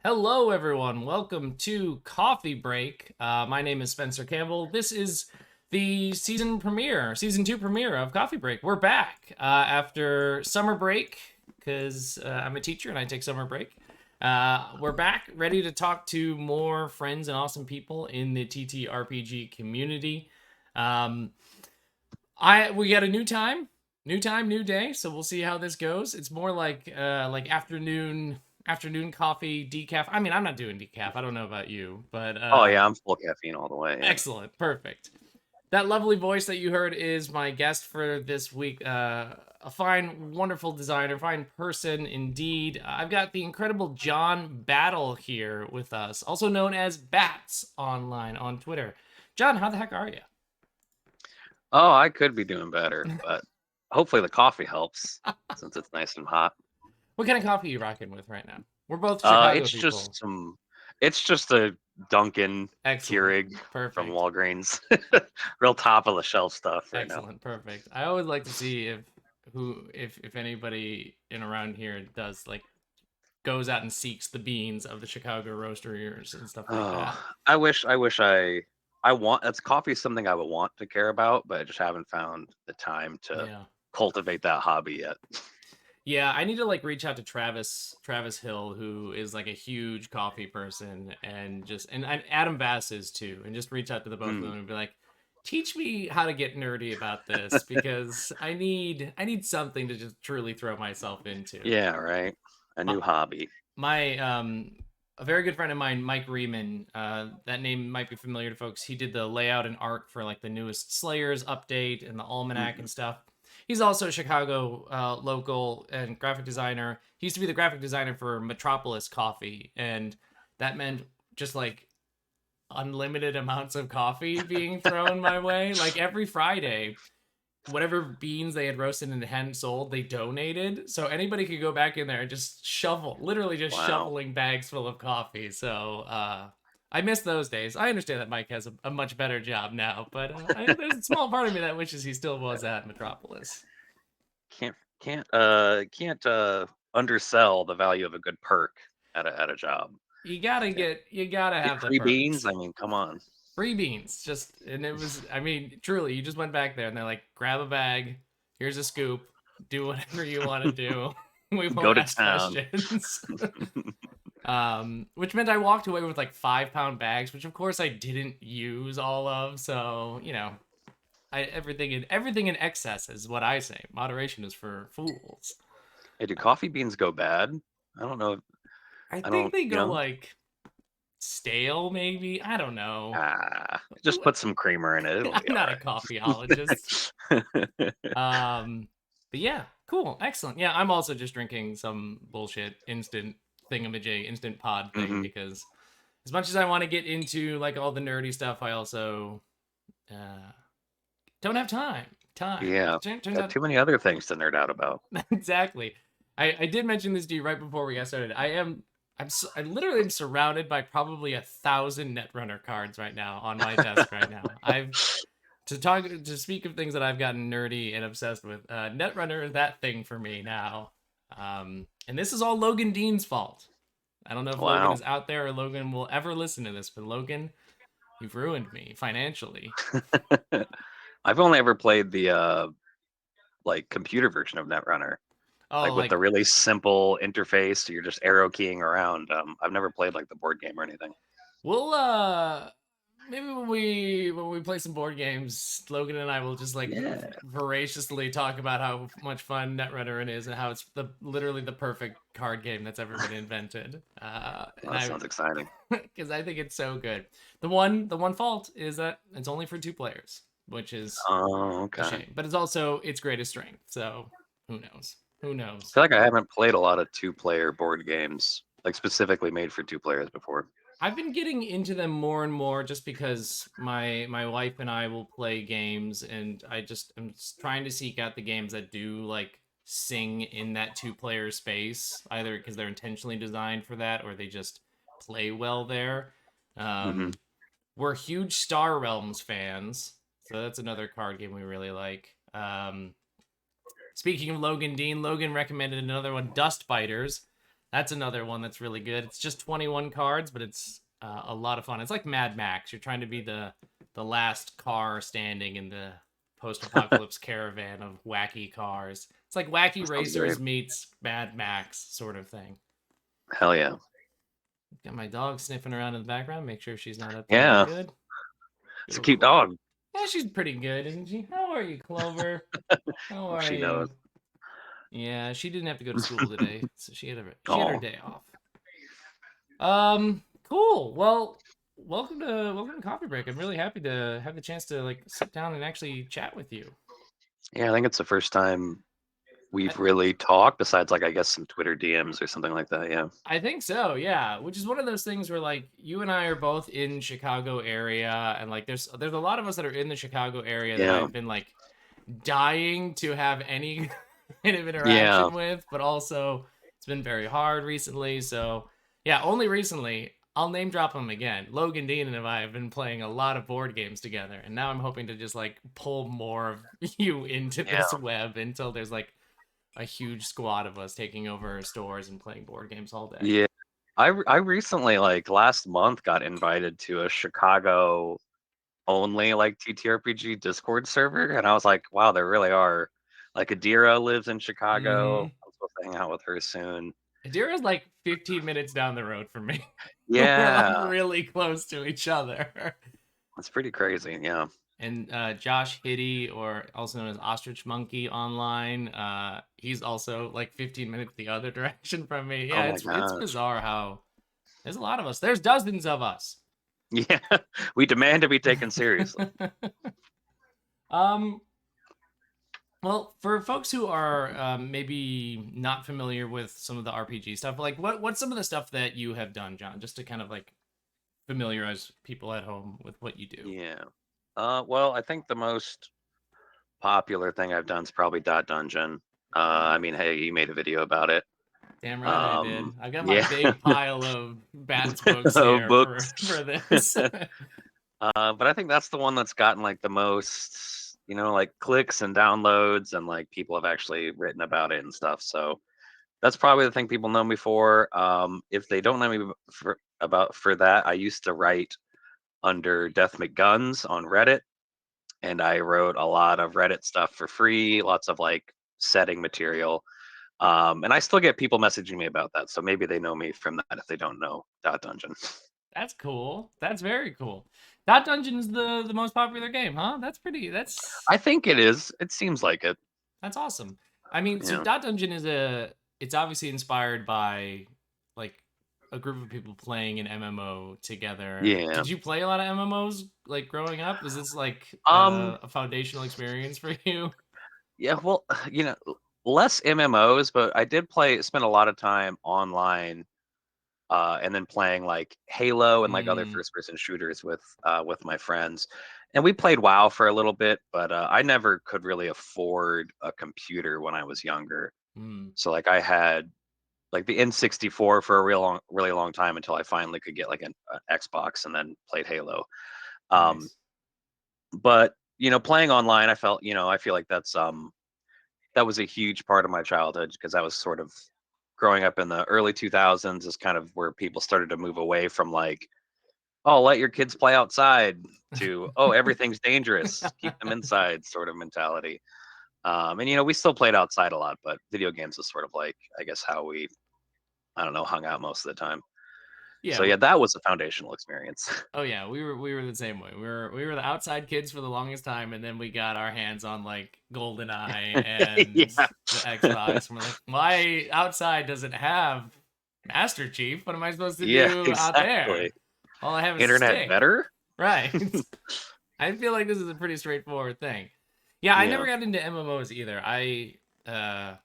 Hello, everyone. Welcome to Coffee Break. My name is Spencer Campbell. This is the season 2 premiere of Coffee Break. We're back after summer break because I'm a teacher and I take summer break. We're back, ready to talk to more friends and awesome people in the TTRPG community. We got a new time, new day. So we'll see how this goes. It's more like afternoon coffee decaf. I mean, I'm not doing decaf. I don't know about you, but Oh yeah, I'm full caffeine all the way. Yeah. excellent, perfect. That lovely voice that you heard is my guest for this week. A fine, wonderful designer, fine person indeed. I've got the incredible John Battle here with us, also known as Bats online on Twitter. John, how the heck are you? Oh, I could be doing better, but hopefully the coffee helps since it's nice and hot. What kind of coffee are you rocking with right now? We're both Chicago It's people. just it's just a Dunkin' Excellent. Keurig from Perfect. Walgreens, real top of the shelf stuff right now. Excellent. Perfect. I always like to see if anybody in around here does like goes out and seeks the beans of the Chicago roasters and stuff like Oh, that. I want that's coffee is something I would want to care about, but I just haven't found the time to Yeah. cultivate that hobby yet. Yeah, I need to like reach out to Travis Hill, who is like a huge coffee person, and Adam Bass is too, and just reach out to the both of Mm, them and be like, teach me how to get nerdy about this because I need something to just truly throw myself into. yeah, right. A My, new hobby. my a very good friend of mine, Mike Riemann, that name might be familiar to folks. He did the layout and art for like the newest Slayers update and the Almanac Hmm. and stuff. He's also a Chicago local and graphic designer. He used to be the graphic designer for Metropolis Coffee, and that meant just like unlimited amounts of coffee being thrown my way. Like every Friday, whatever beans they had roasted and hadn't sold, they donated. So anybody could go back in there and just shovel, literally just Wow. shoveling bags full of coffee. So I miss those days. I understand that Mike has a much better job now, but there's a small part of me that wishes he still was at Metropolis. Can't undersell the value of a good perk at a job. Yeah. You gotta Yeah, have the free beans. perks. I mean, come on. Free beans, just and it was. I mean, truly, you just went back there and they're like, grab a bag, here's a scoop, do whatever you want to do. We Go won't to ask town. questions. Which meant I walked away with like 5 pound bags, which of course I didn't use all of. So everything in excess is what I say. Moderation is for fools. Hey, do coffee beans go bad? I don't know. I I think don't. they You go know. like stale, maybe. I don't know. Just put some creamer in it. It'll be I'm all not a coffeeologist. right. But yeah, cool, excellent. Yeah, I'm also just drinking some bullshit instant thingamajig, instant pod thing Hmm. because as much as I want to get into like all the nerdy stuff, I also uh, don't have time. Time. Yeah. Turns Got out too many other things to nerd out about. exactly. I did mention this to you right before we got started. I literally am surrounded by probably 1,000 Netrunner cards right now on my desk right now. I've to speak of things that I've gotten nerdy and obsessed with. Netrunner is that thing for me now, and this is all Logan Dean's fault. I don't know if Logan Wow. is out there or Logan will ever listen to this, but Logan, you've ruined me financially. I've only ever played the like computer version of Netrunner, Oh, like with the like really simple interface. So you're just arrow keying around. I've never played like the board game or anything. we'll maybe when we play some board games, Logan and I will just like Yeah. voraciously talk about how much fun Netrunner is and how it's literally the perfect card game that's ever been invented. Well, And that I sounds exciting. because I think it's so good. The one fault is that it's only for 2 players, which is Oh, a okay. shame. But it's also its greatest strength. So who knows? Who I knows? feel like I haven't played a lot of two-player board games, like specifically made for two players before. I've been getting into them more and more just because my wife and I will play games, and I'm just trying to seek out the games that do like sing in that 2 player space, either because they're intentionally designed for that or they just play well there. Hmm. Um, we're huge Star Realms fans, so that's another card game we really like. Speaking of Logan Dean, Logan recommended another one, Dust Biters. That's another one that's really good. It's just 21 cards, but it's a lot of fun. It's like Mad Max. You're trying to be the last car standing in the post-apocalypse caravan of wacky cars. It's like Wacky That sounds great. Racers meets Mad Max sort of thing. Hell yeah. Got my dog sniffing around in the background. Make sure she's not up to no Yeah. good. It's a Go cute Clover. dog. Yeah, she's pretty good, isn't she? How are you, Clover? How Hope are she knows. you? Yeah, she didn't have to go to school today, so she had her Oh, day off. Cool. Well, welcome to Coffee Break. I'm really happy to have the chance to like sit down and actually chat with you. yeah. I think it's the first time I, we've really talked, besides like I guess some Twitter DMs or something like that. Yeah. I think so, yeah. Which is one of those things where like you and I are both in Chicago area, and like there's a lot of us that are in the Chicago area that Yeah. I've been like dying to have any kind of Yeah. interaction with, but also it's been very hard recently. So yeah, only recently. I'll name drop him again. Logan Dean and I have been playing a lot of board games together, and now I'm hoping to just like pull more of you into Yeah. this web until there's like a huge squad of us taking over stores and playing board games all day. Yeah. I recently, like last month, got invited to a Chicago only like TTRPG Discord server, and I was like, wow, there really are. Like Adira lives in Chicago. Mm-hmm. I'm supposed to hang out with her soon. Adira's like 15 minutes down the road from me. We're like Yeah, really close to each other. it's pretty crazy. Yeah. And Josh Hiddy, or also known as Ostrich Monkey online, he's also like 15 minutes the other direction from me. Oh Yeah, my it's gosh. bizarre how there's a lot of us. There's dozens of us. Yeah, we demand to be taken seriously. um, well, for folks who are maybe not familiar with some of the RPG stuff, like what's some of the stuff that you have done, John, just to kind of like familiarize people at home with what you do. Yeah. Well, I think the most popular thing I've done is probably Dot Dungeon. I mean, hey, you made a video about it. Damn right I did. I got my Yeah, big pile of Bats books here for books. for this. But I think that's the one that's gotten like the most, like clicks and downloads, and like people have actually written about it and stuff. So that's probably the thing people know me for. If they don't know me for that, I used to write under Death McGuns on Reddit, and I wrote a lot of Reddit stuff for free, lots of like setting material. And I still get people messaging me about that, so maybe they know me from that if they don't know Dot Dungeon. That's cool. That's very cool. That Dungeon's the most popular game, huh? That's pretty. I think it is. It seems like it. That's awesome. I mean, so Yeah. Dot Dungeon is it's obviously inspired by like a group of people playing an MMO together. Yeah. Did you play a lot of MMOs like growing up? Was this like Um. a foundational experience for you? Yeah. Well, less MMOs, but I did spend a lot of time online, and then playing like Halo and like other Mm, first-person shooters with my friends. And we played WoW for a little bit, but I never could really afford a computer when I was younger. mm, So like I had like the N64 for a really long time until I finally could get like an Xbox and then played Halo. Um, nice. but playing online, I feel like that was a huge part of my childhood, because I was sort of growing up in the early 2000s is kind of where people started to move away from like, oh, let your kids play outside, to, oh, everything's dangerous, keep them inside sort of mentality. And we still played outside a lot, but video games is sort of like, I guess, how we, I don't know, hung out most of the time. So Yeah. yeah, that was a foundational experience. Oh yeah, we were the same way. We were the outside kids for the longest time, and then we got our hands on like GoldenEye and Yeah. the Xbox, and we're like, my outside doesn't have Master Chief. What am I supposed to Yeah, do out exactly. there? All I have is a Internet stick. better? Right. I feel like this is a pretty straightforward thing. Yeah, I never Yeah. got into MMOs either. Uh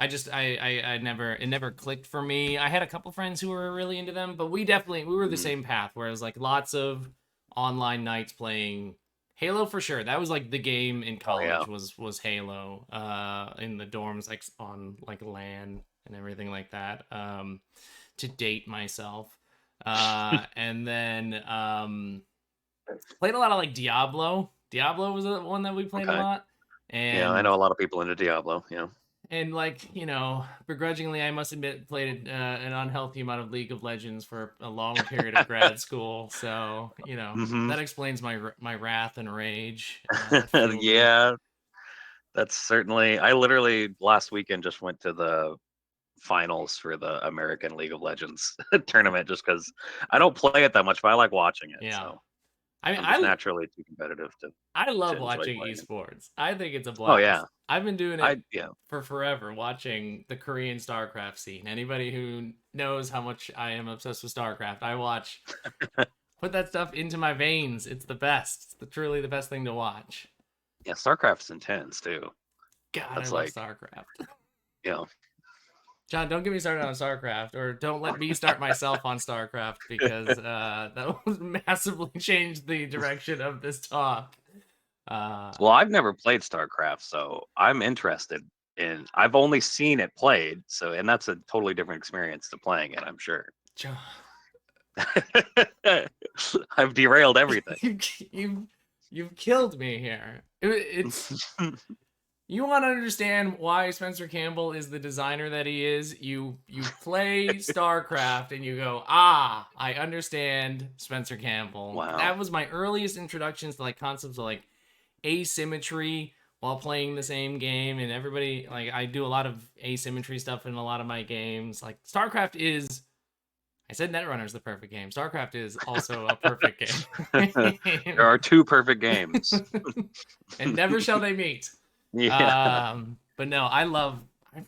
I just I never it never clicked for me. I had a couple friends who were really into them, but we were the Mm. same path where it was like lots of online nights playing Halo for sure. That was like the game in Oh yeah. college was Halo. In the dorms like on like LAN and everything like that. To date myself. And then played a lot of like Diablo. Diablo was the one that we played a Okay. lot. Yeah, I And know a lot of people into Diablo. Yeah. And like, begrudgingly, I must admit, played an unhealthy amount of League of Legends for a long period of grad school. So, Hmm. that explains my wrath and rage fueled me. Yeah, that's certainly. I literally last weekend just went to the finals for the American League of Legends tournament just because I don't play it that much, but I like watching it. Yeah. So I mean, I'm just naturally too competitive I love to enjoy watching playing it. esports. I think it's a Oh yeah, blast. I've been doing it yeah. for forever, watching the Korean StarCraft scene. Anybody who knows how much I am obsessed with StarCraft, I watch. Put that stuff into my veins. It's the best. Truly the best thing to watch. Yeah, StarCraft's intense too. God, I That's love like, StarCraft. you know, John, don't get me started on StarCraft, or don't let me start myself on StarCraft because that will massively change the direction of this talk. well, I've never played StarCraft, so I'm interested in. I've only seen it played, so and that's a totally different experience to playing it, I'm sure. John, I've derailed everything. you, you've killed me here. It's you want to understand why Spencer Campbell is the designer that he is. You play StarCraft and you go, I understand Spencer Campbell. Wow. That was my earliest introductions to like concepts of like asymmetry while playing the same game. And everybody, like, I do a lot of asymmetry stuff in a lot of my games. Like StarCraft is, I said Netrunner's the perfect game. StarCraft is also a perfect There game. are two perfect games. And never shall they meet. Yeah. But no, I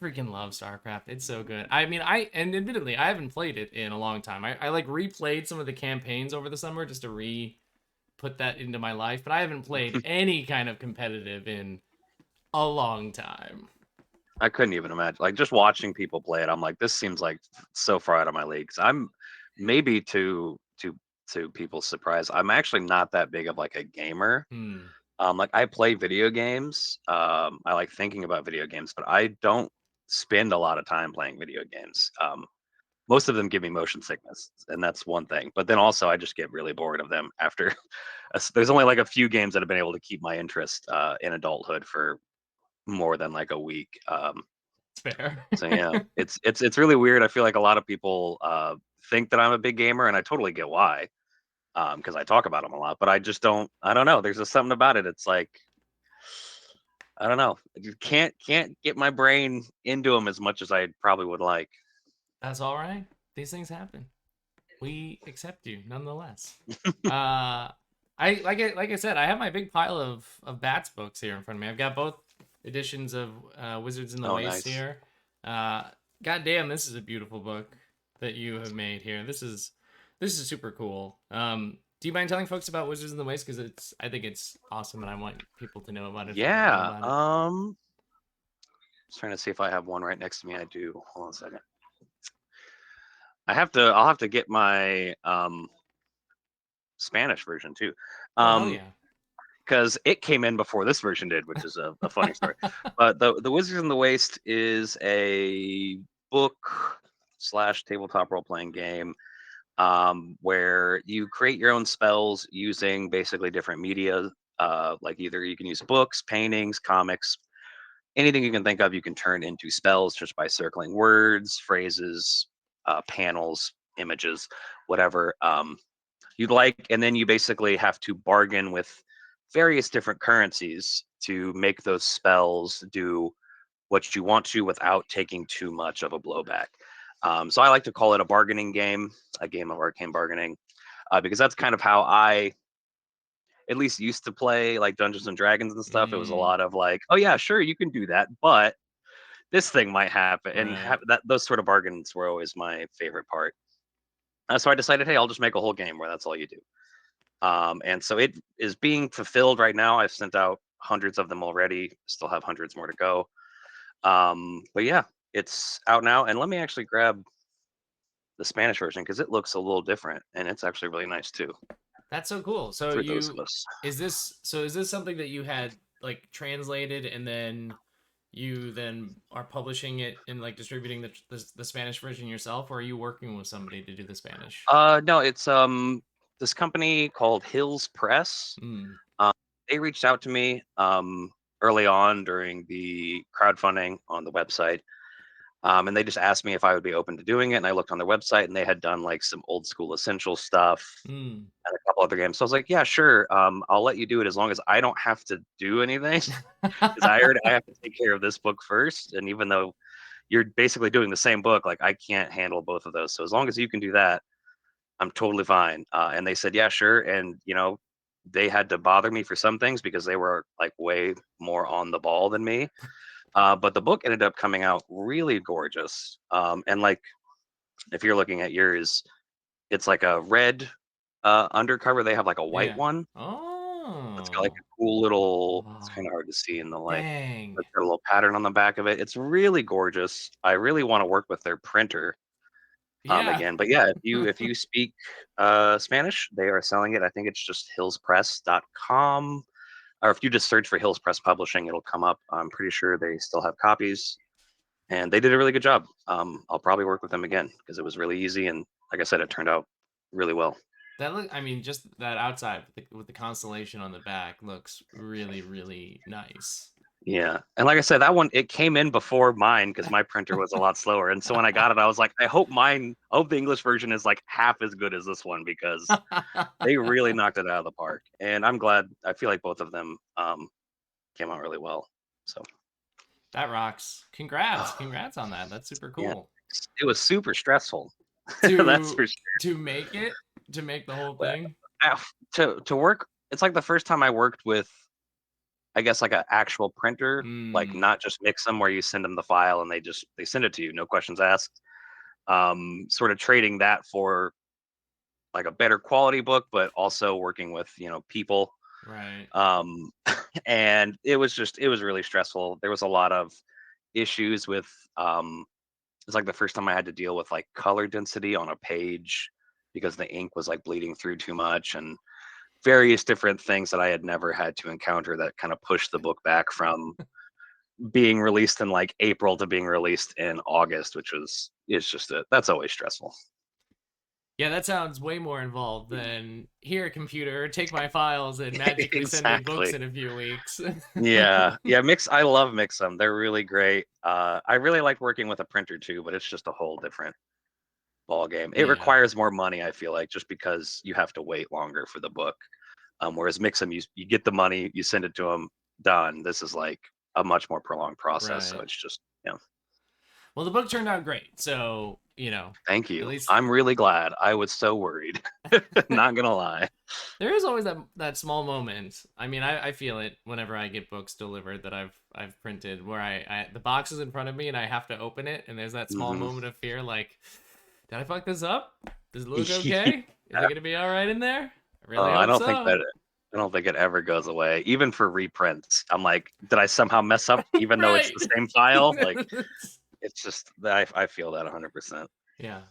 freaking love StarCraft. It's so good. I mean, and admittedly, I haven't played it in a long time. I like replayed some of the campaigns over the summer just to put that into my life, but I haven't played any kind of competitive in a long time. I couldn't even imagine. Like just watching people play it, I'm like, this seems like so far out of my league. 'Cause I'm maybe to people's surprise, I'm actually not that big of like a gamer. Hmm. Like I play video games. I like thinking about video games, but I don't spend a lot of time playing video games. Most of them give me motion sickness, and that's one thing. But then also, I just get really bored of them after. There's only like a few games that have been able to keep my interest in adulthood for more than like a week. It's fair. So yeah, it's really weird. I feel like a lot of people think that I'm a big gamer, and I totally get why, because I talk about them a lot. But I just don't. I don't know. There's just something about it. It's like I don't know. I just can't get my brain into them as much as I probably would like. That's all right. These things happen. We accept you nonetheless. Like I said, I have my big pile of Bats books here in front of me. I've got both editions of Wizards in the Oh, Waste nice. here. Uh, God damn, this is a beautiful book that you have made here. This is super cool. Do you mind telling folks about Wizards in the Waste? Because I think it's awesome, and I want people to know about it if they don't know Yeah. about it. Just trying to see if I have one right next to me. I do. Hold on a second. I'll have to get my Spanish version too. Oh hell yeah! Because it came in before this version did, which is a funny story. But the Wizards in the Waste is a book slash tabletop role playing game where you create your own spells using basically different media. Like either you can use books, paintings, comics, anything you can think of, you can turn into spells just by circling words, phrases, panels, images, whatever you'd like. And then you basically have to bargain with various different currencies to make those spells do what you want to without taking too much of a blowback. So I like to call it a bargaining game, a game of arcane bargaining, because that's kind of how I at least used to play like Dungeons and Dragons and stuff. It was a Mm, lot of like, oh yeah, sure, you can do that, but this thing might happen, and right. that those sort of bargains were always my favorite part. So I decided, hey, I'll just make a whole game where that's all you do. And so it is being fulfilled right now. I've sent out hundreds of them already. Still have hundreds more to go. But yeah, it's out now. And let me actually grab the Spanish version because it looks a little different, and it's actually really nice too. That's so cool. So For those of us, is this something that you had like translated and then you then are publishing it and like distributing the Spanish version yourself, or are you working with somebody to do the Spanish? no, it's this company called Hills Press. Mm. Um, they reached out to me. early on during the crowdfunding on the website. And they just asked me if I would be open to doing it. And I looked on their website and they had done like some old school essential stuff Mm. and a couple other games. So I was like, yeah, sure. I'll let you do it as long as I don't have to do anything. Because I have to take care of this book first. And even though you're basically doing the same book, like I can't handle both of those. So as long as you can do that, I'm totally fine. And they said, yeah, sure. And, they had to bother me for some things because they were like way more on the ball than me. But the book ended up coming out really gorgeous. And like, if you're looking at yours, it's like a red undercover. They have like a white Yeah. one. It's got like Oh. a cool little, it's kind Oh. of hard to see in the light. Dang. It's got a little pattern on the back of it. It's really gorgeous. I really want to work with their printer Yeah. again. But yeah, if you speak Spanish, they are selling it. I think it's just hillspress.com. Or if you just search for Hills Press Publishing, it'll come up. I'm pretty sure they still have copies. And they did a really good job. I'll probably work with them again because it was really easy. And like I said, it turned out really well. That look. I mean, just that outside with the constellation on the back looks really, really nice. Yeah. And like I said, that one, it came in before mine because my printer was a lot slower. And so when I got it, I was like, I hope the English version is like half as good as this one because they really knocked it out of the park. And I'm glad. I feel like both of them came out really well. So That rocks. Congrats on that. That's super yeah, cool. it was super stressful. That's To for sure. to make it, to make the whole thing. To work, it's like the first time I worked with, I guess, like an actual printer, like Mm, not just mix them where you send them the file and they send it to you, no questions asked. Sort of trading that for like a better quality book, but also working with people. right. Um, and it was really stressful. There was a lot of issues with it's like the first time I had to deal with like color density on a page because the ink was like bleeding through too much and various different things that I had never had to encounter that kind of pushed the book back from being released in like April to being released in August, which was it's just that's always stressful. Yeah, that sounds way more involved than here, computer, take my files and magically send me books Exactly. in a few weeks. Yeah, I love Mixum. They're really great. I really like working with a printer too, but it's just a whole different ball game. It Yeah, requires more money, I feel like, just because you have to wait longer for the book. Whereas Mixum, you get the money, you send it to them, done. This is like a much more prolonged process. So right. it's just Well, the book turned out great, so thank at you. least I'm really glad. I was so worried. Not gonna lie. there is always that small moment. I mean, I feel it whenever I get books delivered that I've printed, where I the box is in front of me and I have to open it, and there's that small Hmm. moment of fear, like, did I fuck this up? Does it look okay? Is it gonna be all right in there? I really I hope don't think so. that I don't think it ever goes away. Even for reprints, I'm like, did I somehow mess up? Even though it's Right. the same file, like it's just I feel that 100%. Yeah.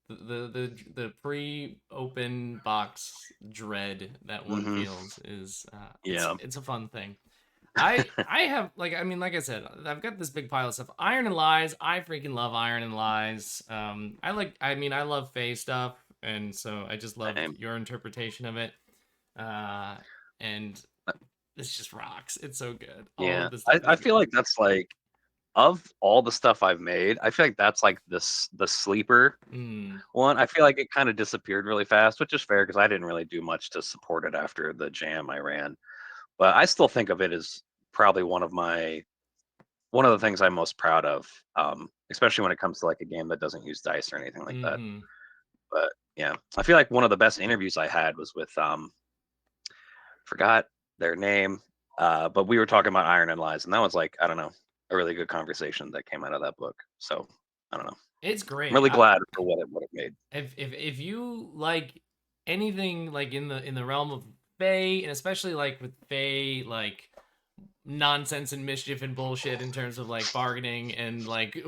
The pre-open box dread that one Hmm. feels is Yeah. it's a fun thing. I have, like, I mean, like I said, I've got this big pile of stuff. Iron and Lies, I freaking love Iron and Lies. I love Faye stuff, and so I just loved Same. your interpretation of it. Uh, and this just rocks. It's so good. All Yeah. of the stuff I is feel good. like that's like of all the stuff I've made, I feel like that's like this the sleeper Mm, one. I feel like it kind of disappeared really fast, which is fair because I didn't really do much to support it after the jam I ran. But I still think of it as probably one of the things I'm most proud of, especially when it comes to like a game that doesn't use dice or anything like that. mm-hmm. But yeah, I feel like one of the best interviews I had was with forgot their name, but we were talking about Iron and Lies, and that was like I don't know a really good conversation that came out of that book. So I don't know. It's I'm great. really glad for what it made. If you like anything like in the realm of Faye, and especially like with Faye, like nonsense and mischief and bullshit in terms of like bargaining and like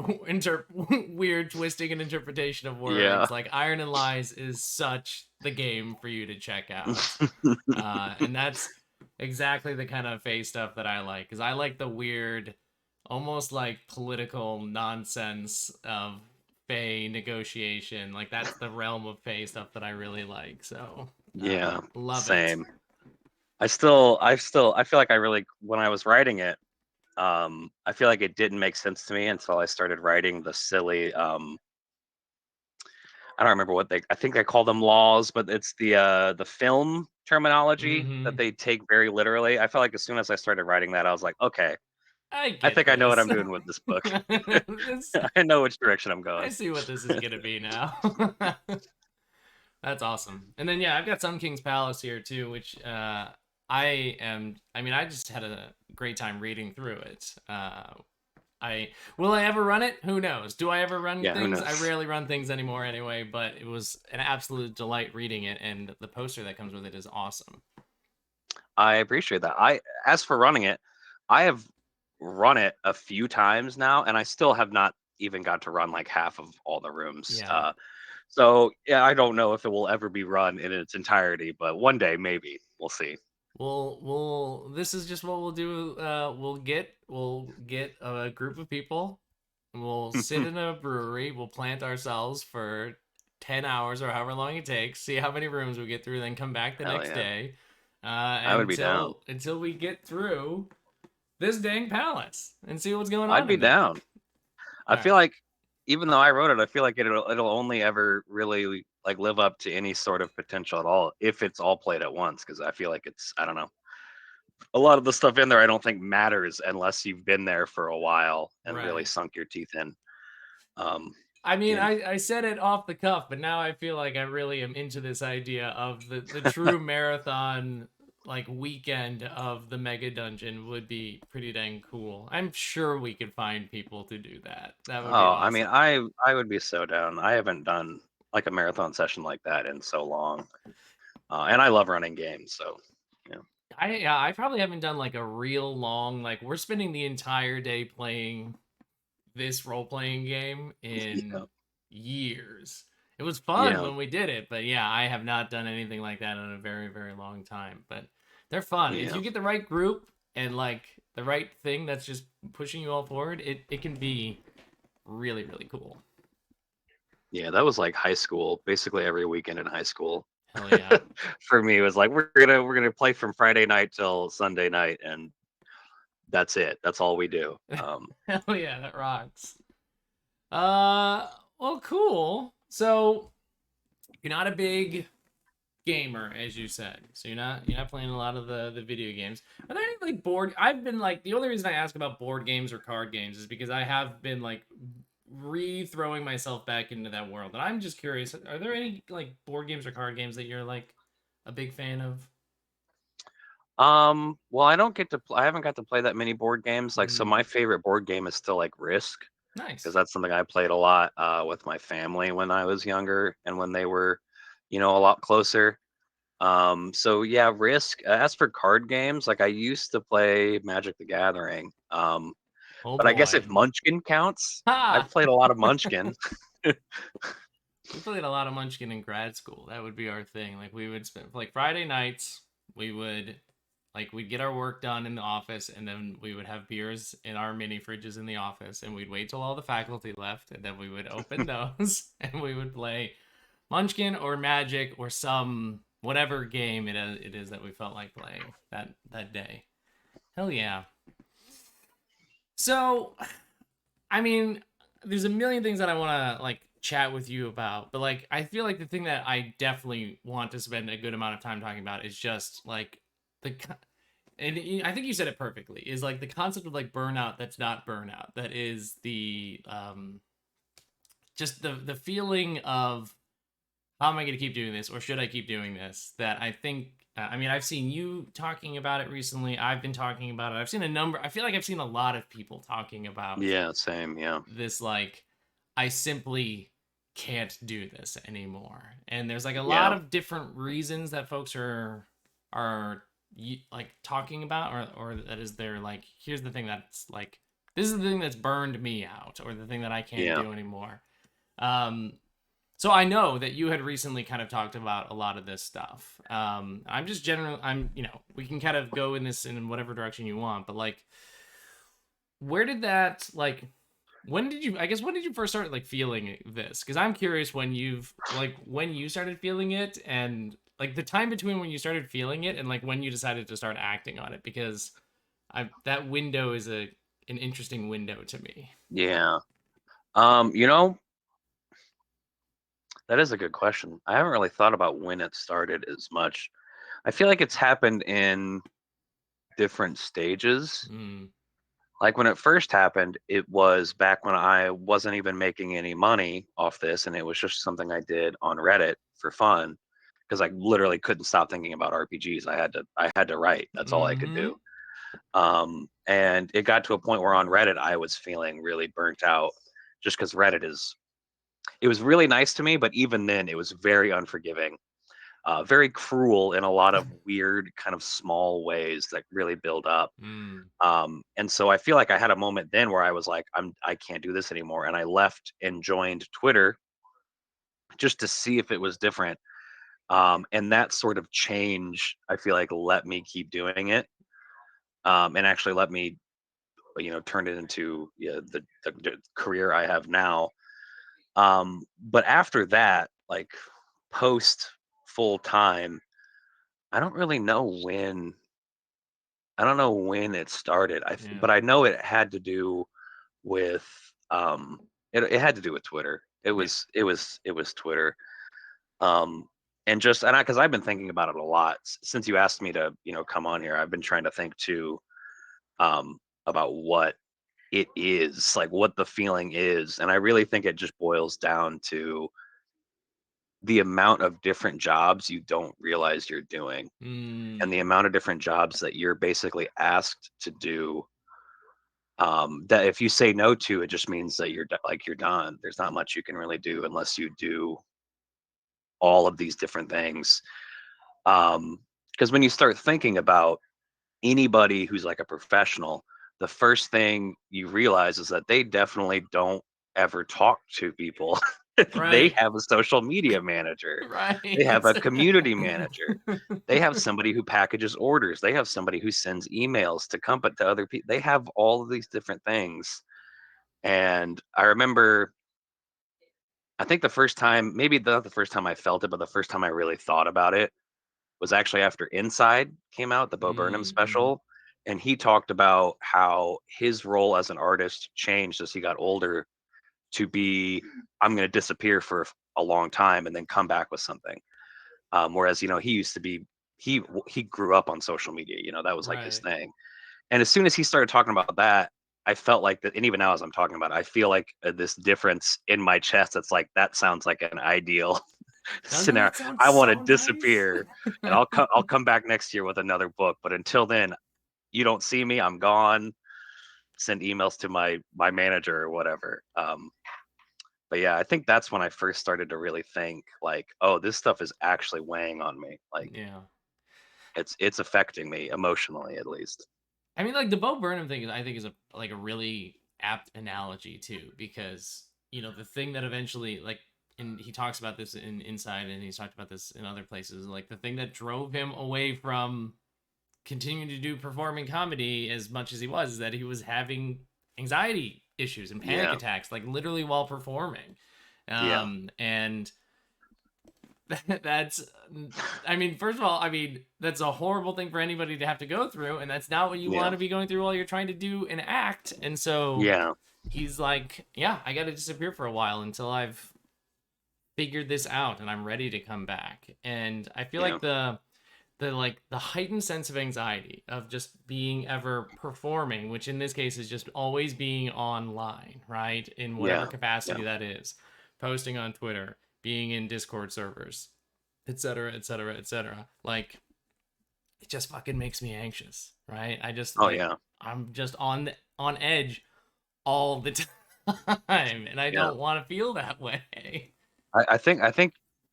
weird twisting and interpretation of Yeah. words, like Iron and Lies is such the game for you to check out. And that's exactly the kind of Faye stuff that I like, because I like the weird, almost like political nonsense of Faye negotiation. Like that's the realm of Faye stuff that I really like. So Yeah. love it. Same. I feel like I really when I was writing it, I feel like it didn't make sense to me until I started writing the silly. I don't remember what they. I think they call them laws, but it's the film terminology that Mm-hmm. they take very literally. I felt like as soon as I started writing that, I was like, okay, I I get think I know what this. I'm doing with this book. This I know which direction I'm I going. see what this is gonna be now. That's awesome. And then yeah, I've got Sun King's Palace here too, which I am. I mean, I just had a great time reading through it. I will I ever run it? Who knows? Do I ever run Yeah, who things? I knows? rarely run things anymore anyway. But it was an absolute delight reading it, and the poster that comes with it is awesome. I appreciate that. As for running it, I have run it a few times now, and I still have not even got to run like half of all the rooms. Yeah. So yeah, I don't know if it will ever be run in its entirety, but one day maybe we'll see. We'll this is just what we'll do. We'll get a group of people. We'll sit in a brewery. We'll plant ourselves for 10 hours or however long it takes. See how many rooms we get through. Then come back the Hell next yeah, day, I would be down. until we get through this dang palace and see what's going I'd on be in there. down. I All right. feel like even though I wrote it, I feel like it'll only ever really like live up to any sort of potential at all if it's all played at once. Because I feel like it's I don't know a lot of the stuff in there I don't think matters unless you've been there for a while and really Right. sunk your teeth in. Um, I mean, you know, I said it off the cuff, but now I feel like I really am into this idea of the true marathon like weekend of the mega dungeon would be pretty dang cool. I'm sure we could find people to do that. That would be oh, I mean, awesome. I would be so down. I haven't done like a marathon session like that in so long, and I love running games. So, yeah, I probably haven't done like a real long like we're spending the entire day playing this role playing game in yeah, years. It was fun yeah, when we did it, but yeah, I have not done anything like that in a very, very long time. But they're fun. If yeah, you get the right group and like the right thing that's just pushing you all forward, it can be really, really cool. yeah. That was like high school. Basically, every weekend in high school Hell yeah. for me was like we're gonna play from Friday night till Sunday night, and that's it. That's all we do. Hell yeah, that rocks. Uh well cool. So you're not a big gamer, as you said. So you're not playing a lot of the video games. Are there any like board? I've been like the only reason I ask about board games or card games is because I have been like re-throwing myself back into that world, and I'm just curious. Are there any like board games or card games that you're like a big fan of? well, I don't get to. I haven't got to play that many board games. Like, so Mm, my favorite board game is still like Risk because nice. that's something I played a lot with my family when I was younger and when they were, a lot closer. So yeah, Risk. As for card games, like I used to play Magic the Gathering. Oh But I guess if boy. Munchkin counts, Ha! I've played a lot of Munchkin. We played a lot of Munchkin in grad school. That would be our thing. Like we would spend like Friday nights. We would we'd get our work done in the office, and then we would have beers in our mini fridges in the office, and we'd wait till all the faculty left, and then we would open those and we would play Munchkin or Magic or some whatever game it is that we felt like playing that day. Hell yeah. So I mean, there's a million things that I want to like chat with you about, but like I feel like the thing that I definitely want to spend a good amount of time talking about is just like the and I think you said it perfectly is like the concept of like burnout that's not burnout that is the just the feeling of how am I going to keep doing this or should I keep doing this that I think I mean I've seen you talking about it recently. I've been talking about it. I've seen a number. I feel like I've seen a lot of people talking about Yeah, same. Yeah, this like I simply can't do this anymore. And there's like a lot yeah, of different reasons that folks are like talking about or that is they're like here's the thing that's like this is the thing that's burned me out or the thing that I can't yeah. do anymore. Um so I know that you had recently kind of talked about a lot of this stuff. I'm just generally I'm we can kind of go in this in whatever direction you want, but like where did that like when did you I guess when did you first start like feeling this because I'm curious when you've like when you started feeling it and like the time between when you started feeling it and like when you decided to start acting on it because I that window is a an interesting window to me. Yeah. You know, that is a good question. I haven't really thought about when it started as much. I feel like it's happened in different stages. Mm, Like when it first happened, it was back when I wasn't even making any money off this, and it was just something I did on Reddit for fun because I literally couldn't stop thinking about RPGs. I had to write. That's all I could mm-hmm. do. And it got to a point where on Reddit I was feeling really burnt out, just because Reddit is. It was really nice to me, but even then, it was very unforgiving, very cruel in a lot of weird, kind of small ways that really build up. Mm, And so I feel like I had a moment then where I was like, I can't do this anymore. And I left and joined Twitter just to see if it was different. And that sort of change, I feel like, let me keep doing it. And actually let me, turn it into, yeah, the career I have now. But after that, like post full time, I don't really know when. I don't know when it started. yeah. But I know it had to do with it had to do with Twitter. Yeah. It was Twitter. Um and just and I because I've been thinking about it a lot since you asked me to, come on here. I've been trying to think too, about what it is, like what the feeling is. And I really think it just boils down to the amount of different jobs you don't realize you're doing, and the Mm, amount of different jobs that you're basically asked to do, that if you say no to, it just means that you're done. There's not much you can really do unless you do all of these different things. Because when you start thinking about anybody who's like a professional, the first thing you realize is that they definitely don't ever talk to people. They right. have a social media manager, they Right. have a community manager, they have somebody who packages orders, they have somebody who sends emails to other people. They have all of these different things. And I remember, I think the first time, maybe not the first time I felt it, but the first time I really thought about it was actually after Inside came out, the Bo Burnham Mm-hmm. special. And he talked about how his role as an artist changed as he got older to be, I'm going to disappear for a long time and then come back with something. Whereas, he used to be, he grew up on social media, that was like his Right. thing. And as soon as he started talking about that, I felt like that. And even now, as I'm talking about it, I feel like this difference in my chest. It's like, that sounds like an ideal Doesn't scenario. that sound I want to so nice? disappear, and I'll come back next year with another book. But until then, you don't see me. I'm gone. Send emails to my manager or whatever. But yeah, I think that's when I first started to really think like, oh, this stuff is actually weighing on me. Like Yeah. it's affecting me emotionally, at least. I mean, like the Bo Burnham thing, I think is a really apt analogy too, because the thing that eventually, like, and he talks about this in Inside, and he's talked about this in other places, like the thing that drove him away from continuing to do performing comedy as much as he was is that he was having anxiety issues and panic Yeah, attacks, like literally while performing. yeah, And that's, I mean, first of all, I mean, that's a horrible thing for anybody to have to go through, and that's not what you yeah, want to be going through while you're trying to do an act. And so yeah, he's like, yeah, I got to disappear for a while until I've figured this out and I'm ready to come back. And I feel yeah, like the heightened sense of anxiety of just being ever performing, which in this case is just always being online, right? In whatever yeah, yeah, capacity that is, posting on Twitter, being in Discord servers, etc., etc., etc. Like, it just fucking makes me anxious, right? I just oh like, yeah, I'm just on edge all the time, and I yeah. don't want to feel that way. I think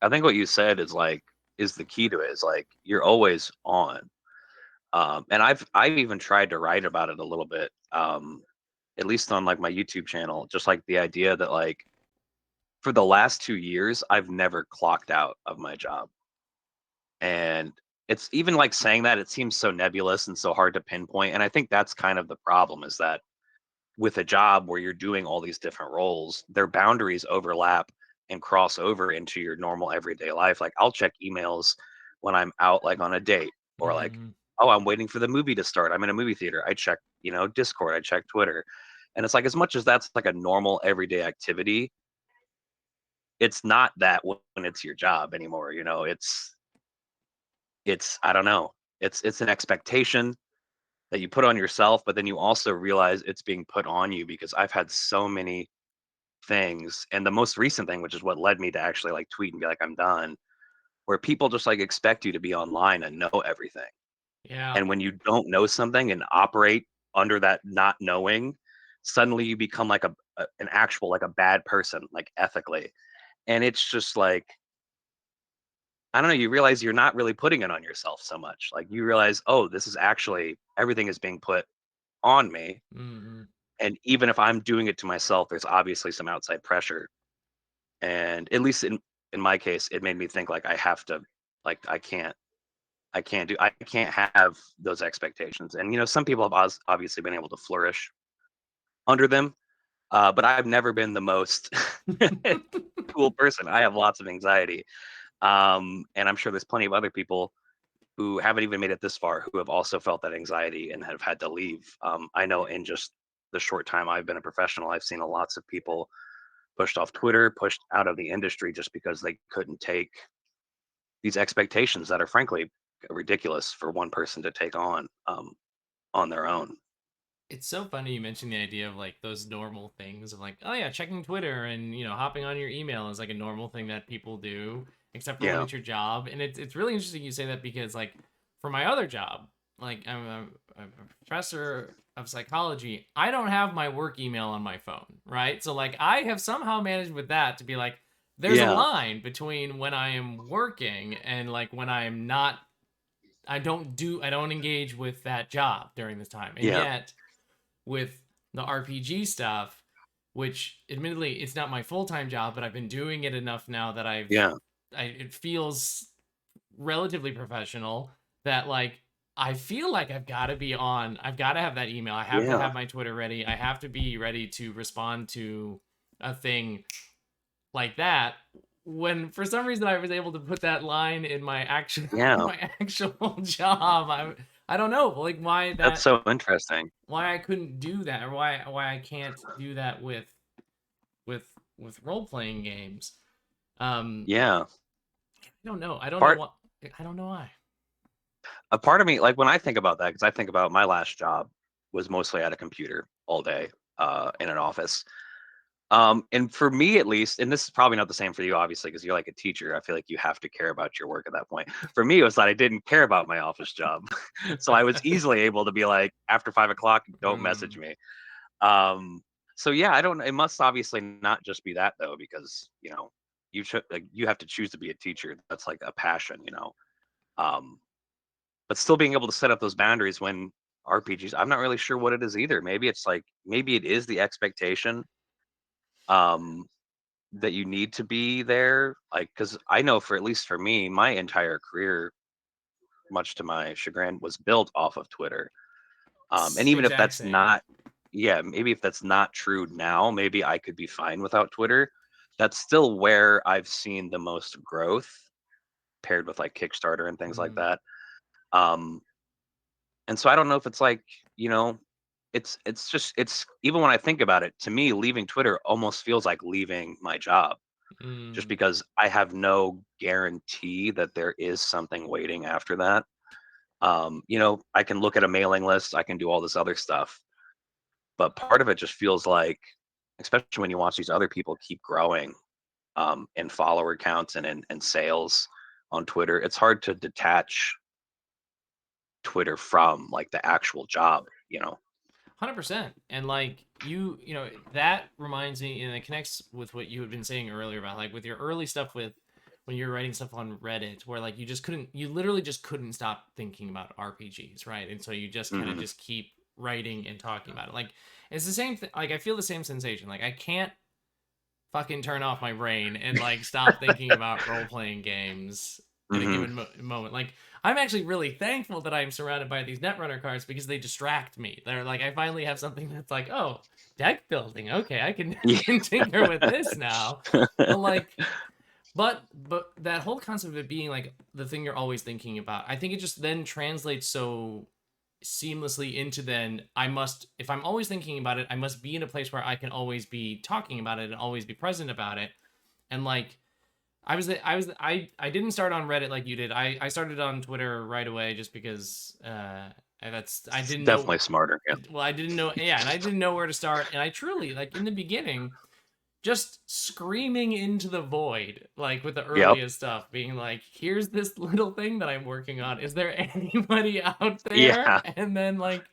what you said is the key to it. Is like you're always on. And I've even tried to write about it a little bit, at least on like my YouTube channel. Just like the idea that like for the last 2 years, I've never clocked out of my job. And it's even like saying that, it seems so nebulous and so hard to pinpoint. And I think that's kind of the problem, is that with a job where you're doing all these different roles, their boundaries overlap and cross over into your normal everyday life. Like I'll check emails when I'm out, like on a date, or like Mm-hmm. oh, I'm waiting for the movie to start. I'm in a movie theater. I check, Discord. I check Twitter, and it's like as much as that's like a normal everyday activity, it's not that when it's your job anymore. It's I don't know. It's an expectation that you put on yourself, but then you also realize it's being put on you because I've had so many things, and the most recent thing, which is what led me to actually like tweet and be like, I'm done, where people just like expect you to be online and know everything. Yeah. And when you don't know something and operate under that not knowing, suddenly you become like an actual like a bad person, like ethically. And it's just like I don't know, you realize you're not really putting it on yourself so much. Like you realize, oh, this is actually everything is being put on me. Mm-hmm. And even if I'm doing it to myself, there's obviously some outside pressure. And at least in my case, it made me think like I have to like I can't have those expectations. And some people have obviously been able to flourish under them. But I've never been the most cool person. I have lots of anxiety. And I'm sure there's plenty of other people who haven't even made it this far who have also felt that anxiety and have had to leave. I know in just the short time I've been a professional, I've seen lots of people pushed off Twitter, pushed out of the industry just because they couldn't take these expectations that are frankly ridiculous for one person to take on their own. It's so funny you mentioned the idea of like those normal things of like, oh yeah, checking Twitter and hopping on your email is like a normal thing that people do, except for when Yeah, it's your job. And it's really interesting you say that because like for my other job, like I'm a professor of psychology, I don't have my work email on my phone, right? So like I have somehow managed with that to be like, there's a yeah, line between when I am working and like when I am not. I don't engage with that job during this time, and yeah, yet with the RPG stuff, which admittedly it's not my full-time job, but I've been doing it enough now that yeah, it feels relatively professional that like I feel like I've got to be on. I've got to have that email. I have to yeah, have my Twitter ready. I have to be ready to respond to a thing like that. When for some reason I was able to put that line in my actual yeah. my actual job, I don't know like That's so interesting. why I couldn't do that or why I can't do that with with role playing games. Yeah. I don't know. I don't know Part what. I don't know why. a part of me, like when I think about that, because I think about my last job was mostly at a computer all day in an office. And for me at least, and this is probably not the same for you, obviously, because you're like a teacher. I feel like you have to care about your work at that point. For me, it was that I didn't care about my office job. So I was easily able to be like, after 5 o'clock, don't message Mm, me. Um, so yeah, I don't it must obviously not just be that though, because you should like you have to choose to be a teacher. That's like a passion. Um, but still being able to set up those boundaries when RPGs, I'm not really sure what it is either. Maybe it is the expectation um that you need to be there. Like, because I know for at least for me, my entire career, much to my chagrin, was built off of Twitter. And even if exact that's same. not, yeah, maybe if that's not true now, maybe I could be fine without Twitter. That's still where I've seen the most growth paired with like Kickstarter and things like Mm, that. Um, and so I don't know if it's like, you know, it's just it's even when I think about it, to me, leaving Twitter almost feels like leaving my job, just mm. because I have no guarantee that there is something waiting after that. I can look at a mailing list, I can do all this other stuff, but part of it just feels like, especially when you watch these other people keep growing in follower counts and in sales on Twitter, it's hard to detach Twitter from like the actual job. 100%. And like that reminds me, and it connects with what you had been saying earlier about like with your early stuff with when you're writing stuff on Reddit, where like you literally just couldn't stop thinking about RPGs, right? And so you just kind of Hmm. just keep writing and talking about it. Like it's the same thing. Like I feel the same sensation. Like I can't fucking turn off my brain and like stop thinking about role playing games in a Hmm. given moment. Like I'm actually really thankful that I'm surrounded by these Netrunner cards because they distract me. They're like I finally have something that's like, oh, deck building. Okay, I can Yeah. can tinker with this now. But like But that whole concept of it being like the thing you're always thinking about, I think it just then translates so seamlessly into then I must, if I'm always thinking about it, I must be in a place where I can always be talking about it and always be present about it. And like I didn't start on Reddit like you did. I started on Twitter right away just because that's I It's didn't know. definitely smarter. Yeah. Well, I didn't know. Yeah, and I didn't know where to start. And I truly like in the beginning just screaming into the void, like with the Yep. earliest stuff, being like, here's this little thing that I'm working on. Is there anybody out there? Yeah. And then like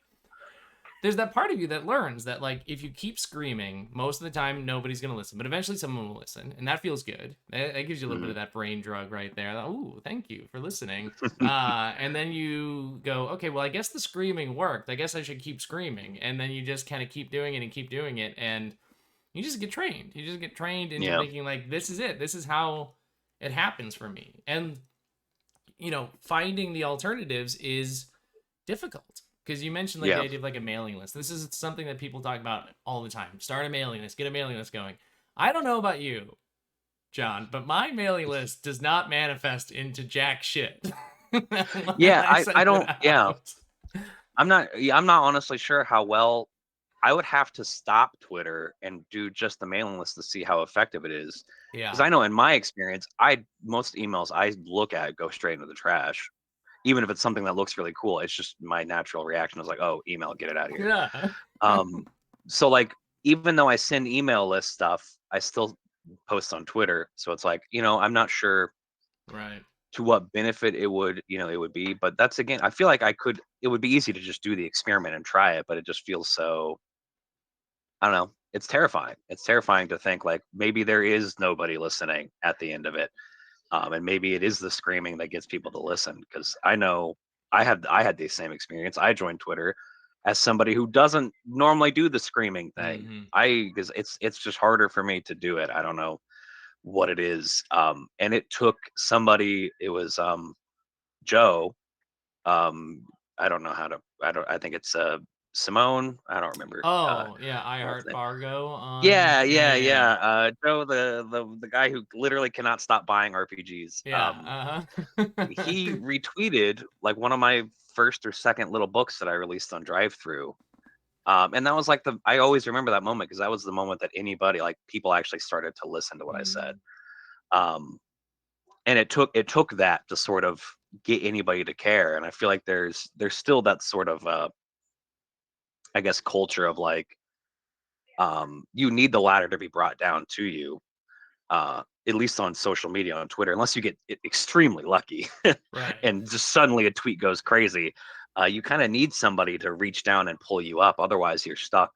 there's that part of you that learns that like if you keep screaming, most of the time nobody's gonna listen, but eventually someone will listen, and that feels good. That gives you a little bit Mhm. of that brain drug right there. Ooh, thank you for listening. And then you go, okay, well, I guess the screaming worked. I guess I should keep screaming, and then you just kind of keep doing it and keep doing it, and you just get trained. You just get trained into Yeah. thinking like, this is it. This is how it happens for me, and finding the alternatives is difficult because you mentioned like the Yeah. idea of like a mailing list. This is something that people talk about all the time. Start a mailing list, get a mailing list going. I don't know about you, John, but my mailing list does not manifest into jack shit when Yeah. I I send it don't. Yeah. out. I'm not. Yeah, I'm not honestly sure how well. I would have to stop Twitter and do just the mailing list to see how effective it is. Because Yeah. I know in my experience, I most emails I look at go straight into the trash. Even if it's something that looks really cool, it's just my natural reaction is like, oh, email, get it out of here. Yeah. Um, so like even though I send email list stuff, I still post on Twitter. So it's like, I'm not sure Right. to what benefit it would be. But that's again, I feel like it would be easy to just do the experiment and try it, but it just feels so, I don't know. It's terrifying. It's terrifying to think like maybe there is nobody listening at the end of it. And maybe it is the screaming that gets people to listen. Because I know I had the same experience. I joined Twitter as somebody who doesn't normally do the screaming thing. Mm-hmm. Because it's just harder for me to do it. I don't know what it is. And it took somebody. It was Joe. Um, I don't know how to. I think it's Simone. I don't remember. Oh yeah, I Last heart name. Fargo on. Yeah, Yeah, yeah, yeah, yeah. yeah. Joe, the guy who literally cannot stop buying RPGs. Yeah. Uh-huh. He retweeted like one of my first or second little books that I released on Drive Through. And that was like I always remember that moment because that was the moment that anybody, like people actually started to listen to what I said. Mm. Um, and it took that to sort of get anybody to care. And I feel like there's still that sort of I guess culture of like you need the ladder to be brought down to you, at least on social media, on Twitter, unless you get extremely lucky Right. and just suddenly a tweet goes crazy. You kind of need somebody to reach down and pull you up. Otherwise, you're stuck,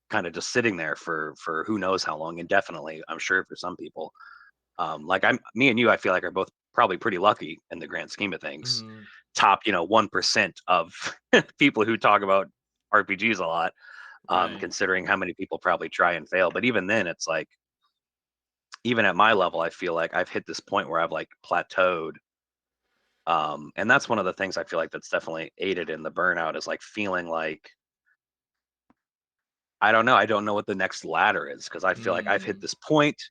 kind of just sitting there for who knows how long, indefinitely. I'm sure for some people, like me and you, I feel like are both probably pretty lucky in the grand scheme of things. Mm. Top, 1% of people who talk about RPGs a lot, Right. considering how many people probably try and fail. But even then, it's like even at my level, I feel like I've hit this point where I've like plateaued. And that's one of the things I feel like that's definitely aided in the burnout is like feeling like I don't know what the next ladder is because I feel like I've hit Mm. this point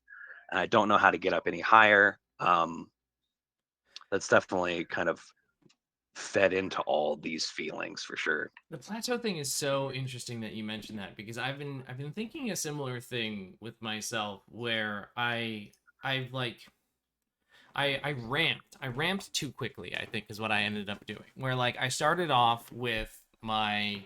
and I don't know how to get up any higher. That's definitely kind of fed into all these feelings for sure. The plateau thing is so interesting that you mentioned that because I've been thinking a similar thing with myself where I've like I ramped too quickly, I think is what I ended up doing. Where like I started off with my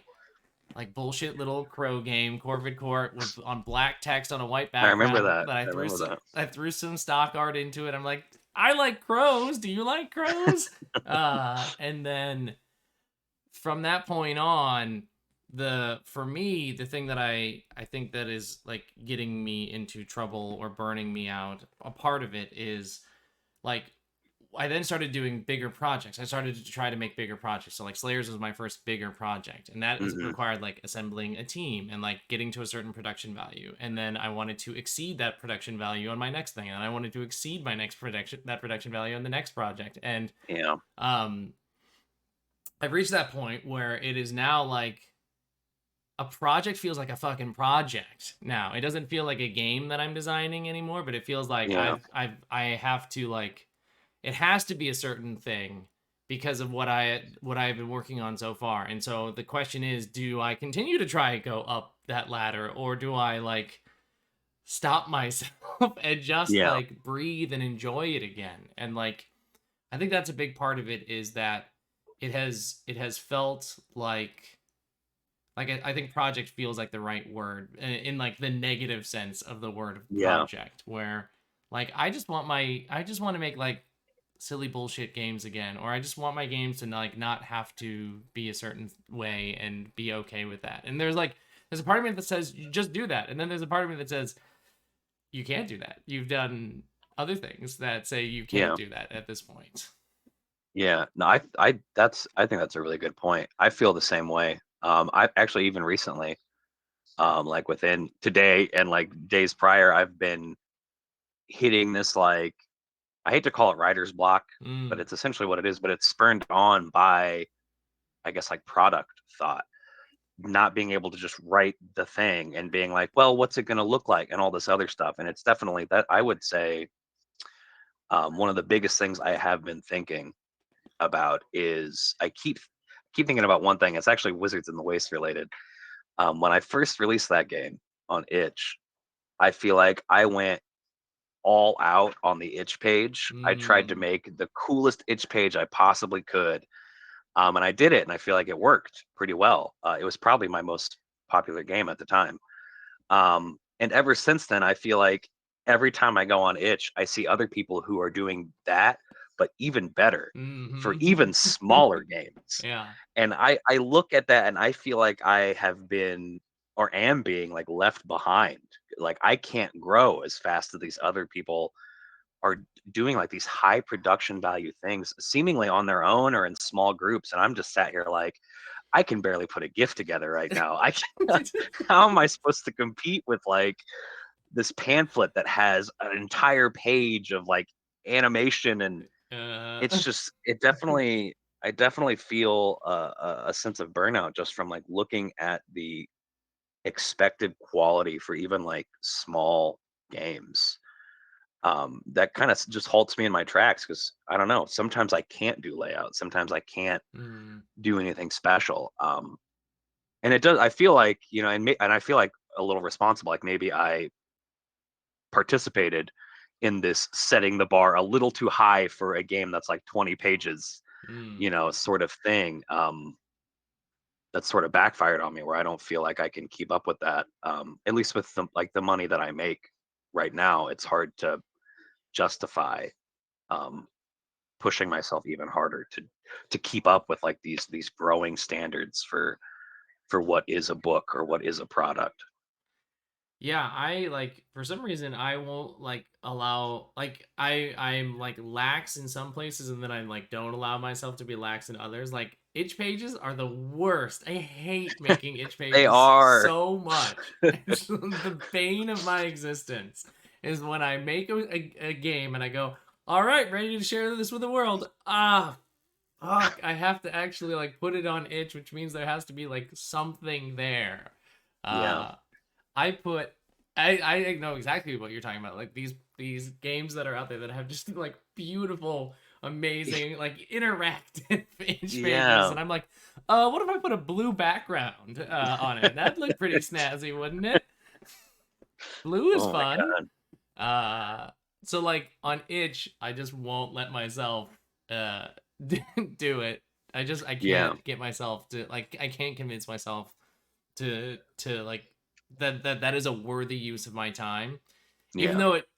like bullshit little crow game, Corvid Court, with on black text on a white I remember background that. that I remember that. I threw some stock art into it. I'm like, I like crows. Do you like crows? And then from that point on, the for me the thing that I think that is like getting me into trouble or burning me out, a part of it is like I then started doing bigger projects. I started to try to make bigger projects. So like Slayers was my first bigger project, and that is Hmm. required like assembling a team and like getting to a certain production value. And then I wanted to exceed that production value on my next thing, and I wanted to exceed my next production value on the next project. And Yeah. um I've reached that point where it is now like a project feels like a fucking project now. It doesn't feel like a game that I'm designing anymore, but it feels like Yeah. I have to like it has to be a certain thing because of what I've been working on so far. And so the question is, do I continue to try and go up that ladder, or do I like stop myself and just Yeah. like breathe and enjoy it again? And like I think that's a big part of it, is that it has felt like I think project feels like the right word in like the negative sense of the word Yeah. project, where like I just want to make like silly bullshit games again, or I just want my games to like not have to be a certain way and be okay with that. And there's a part of me that says you just do that, and then there's a part of me that says you can't do that. You've done other things that say you can't Yeah. do that at this point. Yeah. No, I think that's a really good point. I feel the same way. I actually even recently, like within today and like days prior, I've been hitting this like I hate to call it writer's block, but Mm, it's essentially what it is. But it's spurned on by, I guess, like product thought, not being able to just write the thing and being like, well, what's it going to look like, and all this other stuff. And it's definitely that I would say one of the biggest things I have been thinking about is I keep thinking about one thing. It's actually Wizards in the Waste related. When I first released that game on itch, I feel like I went all out on the itch page. I tried to mm, make the coolest itch page I possibly could, and I did it, and I feel like it worked pretty well. It was probably my most popular game at the time. And ever since then, I feel like every time I go on itch, I see other people who are doing that, but even better for mm-hmm. even smaller games. Yeah. And I look at that and I feel like I have been or am being like left behind. Like I can't grow as fast as these other people are doing like these high production value things seemingly on their own or in small groups. And I'm just sat here like, I can barely put a gift together right now. How am I supposed to compete with like this pamphlet that has an entire page of like animation? And it's uh, just I definitely feel a sense of burnout just from like looking at the expected quality for even like small games. That kind of just halts me in my tracks because I don't know, sometimes I can't do layouts, sometimes I can't mm, do anything special. And it does, I feel like, and I feel like a little responsible, like maybe I participated in this setting the bar a little too high for a game that's like 20 pages, mm. sort of thing. That sort of backfired on me where I don't feel like I can keep up with that. At least with the money that I make right now, it's hard to justify um, pushing myself even harder to keep up with like these growing standards for what is a book or what is a product. Yeah, I like for some reason I won't like allow like I'm like lax in some places, and then I like don't allow myself to be lax in others. Like itch pages are the worst. I hate making itch They pages are. so much. It's the bane of my existence is when I make a game and I go, all right, ready to share this with the world. Ah, fuck, I have to actually like put it on itch, which means there has to be like something there. Yeah. Uh I put I know exactly what you're talking about. Like these games that are out there that have just like beautiful, amazing, like interactive inch pages, Yeah. and I'm like, what if I put a blue background on it? That'd look pretty snazzy, wouldn't it? Blue is Oh my fun. god. Uh, so like on itch, I just won't let myself uh do it. I Yeah. can't get myself to like I can't convince myself to like that is a worthy use of my time, even Yeah. though it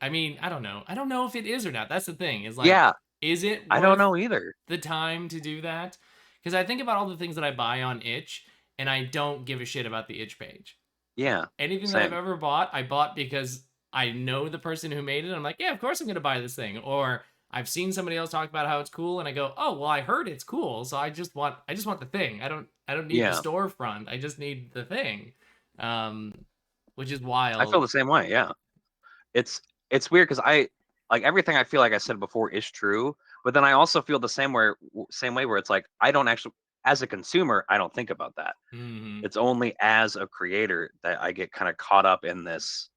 I mean I don't know if it is or not. That's the thing, is like, Yeah. is it I don't worth know either. the time to do that? Because I think about all the things that I buy on itch, and I don't give a shit about the itch page. Yeah. Anything that I've Same. ever bought, I bought because I know the person who made it. I'm like, yeah, of course I'm gonna buy this thing. Or I've seen somebody else talk about how it's cool, and I go, oh well, I heard it's cool, so I just want the thing. I don't need the Yeah. storefront. I just need the thing, um, which is I feel wild. the same way. Yeah. It's it's weird because I like everything I feel like I said before is true, but then I also feel the same way where it's like I don't actually as a consumer, I don't think about that. Hmm. It's only as a creator that I get kind of caught up in this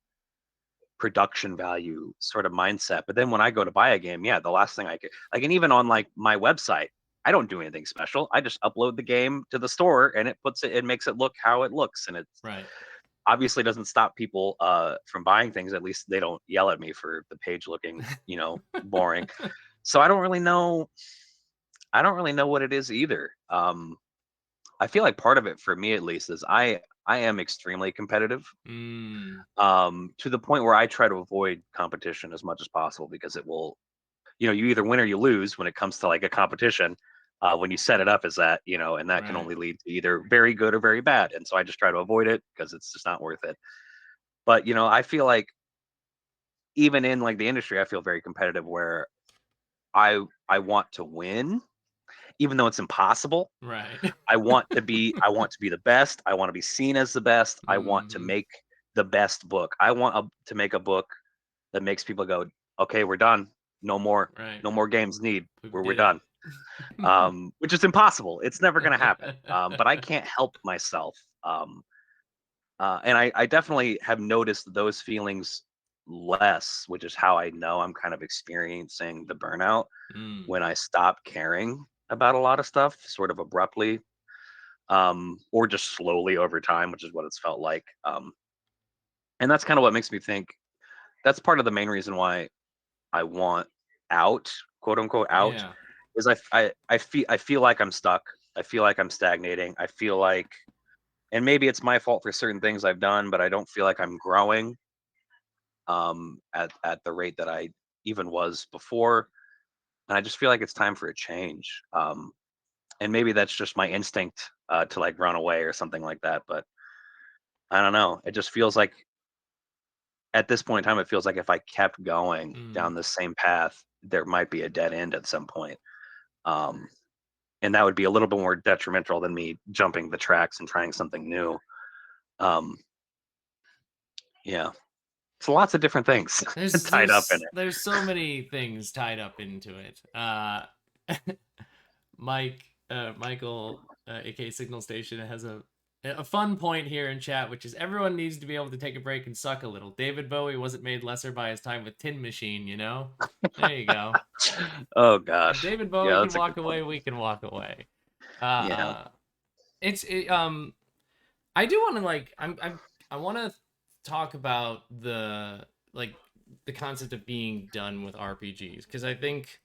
production value sort of mindset. But then when I go to buy a game, yeah, the last thing I get, like, and even on like my website, I don't do anything special. I just upload the game to the store and it makes it look how it looks. And it Right. obviously doesn't stop people from buying things. At least they don't yell at me for the page looking, boring. So I don't really know what it is either. I feel like part of it for me at least is I am extremely competitive, Mm. to the point where I try to avoid competition as much as possible because it will, you either win or you lose when it comes to like a competition. When you set it up as that, and that can Right. only lead to either very good or very bad. And so I just try to avoid it because it's just not worth it. But I feel like even in like the industry, I feel very competitive where I want to win, even though it's impossible. Right. I want to be the best. I want to be seen as the best. I want to Hmm. make the best book. I want to make a book that makes people go, okay, we're done. No more, Right. no more games need. We We're did done. Which is impossible. It's never going to happen. But I can't help myself. And I definitely have noticed those feelings less, which is how I know I'm kind of experiencing the burnout Mm. when I stop caring about a lot of stuff sort of abruptly, or just slowly over time, which is what it's felt like. And that's kind of what makes me think that's part of the main reason why I want out, quote unquote, out, Yeah. is I feel like I'm stuck. I feel like I'm stagnating. I feel like, and maybe it's my fault for certain things I've done, but I don't feel like I'm growing at the rate that I even was before. And I just feel like it's time for a change. And maybe that's just my instinct to like run away or something like that. But I don't know. It just feels like at this point in time, it feels like if I kept going Mm. down the same path, there might be a dead end at some point. Um, and that would be a little bit more detrimental than me jumping the tracks and trying something new. Um, yeah, it's lots of different things There's tied up in there's there's so many things tied up into it. Michael, aka Signal Station, has a fun point here in chat, which is everyone needs to be able to take a break and suck a little. David Bowie wasn't made lesser by his time with Tin Machine, you know. There you go. it. Oh If gosh, David Bowie yeah, can that's a walk good away, point. we can walk away. Yeah. Uh, it's it, I do want to like I want to talk about like the concept of being done with RPGs because I think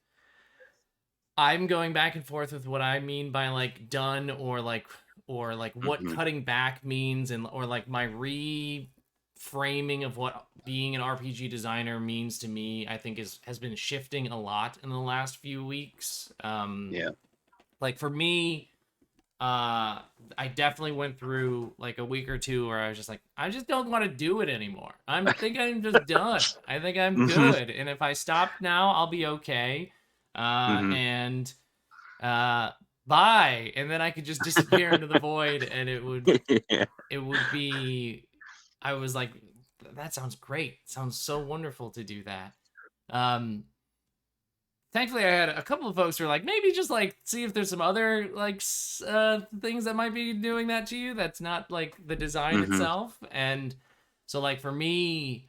I'm going back and forth with what I mean by like done or like what Hmm. cutting back means and or like my reframing of what being an RPG designer means to me. I think has been shifting a lot in the last few weeks. Yeah. Like for me, I definitely went through like a week or two where I was just like, I just don't want to do it anymore. I'm just done. I think I'm Hmm. good, and if I stop now, I'll be okay. Hmm. And uh, bye, and then I could just disappear into the void, and Yeah. it would be. I was like, that sounds great. It sounds so wonderful to do that. Um, Thankfully I had a couple of folks who were like maybe just like see if there's some other like things that might be doing that to you that's not like the design Hmm. itself. And so like for me,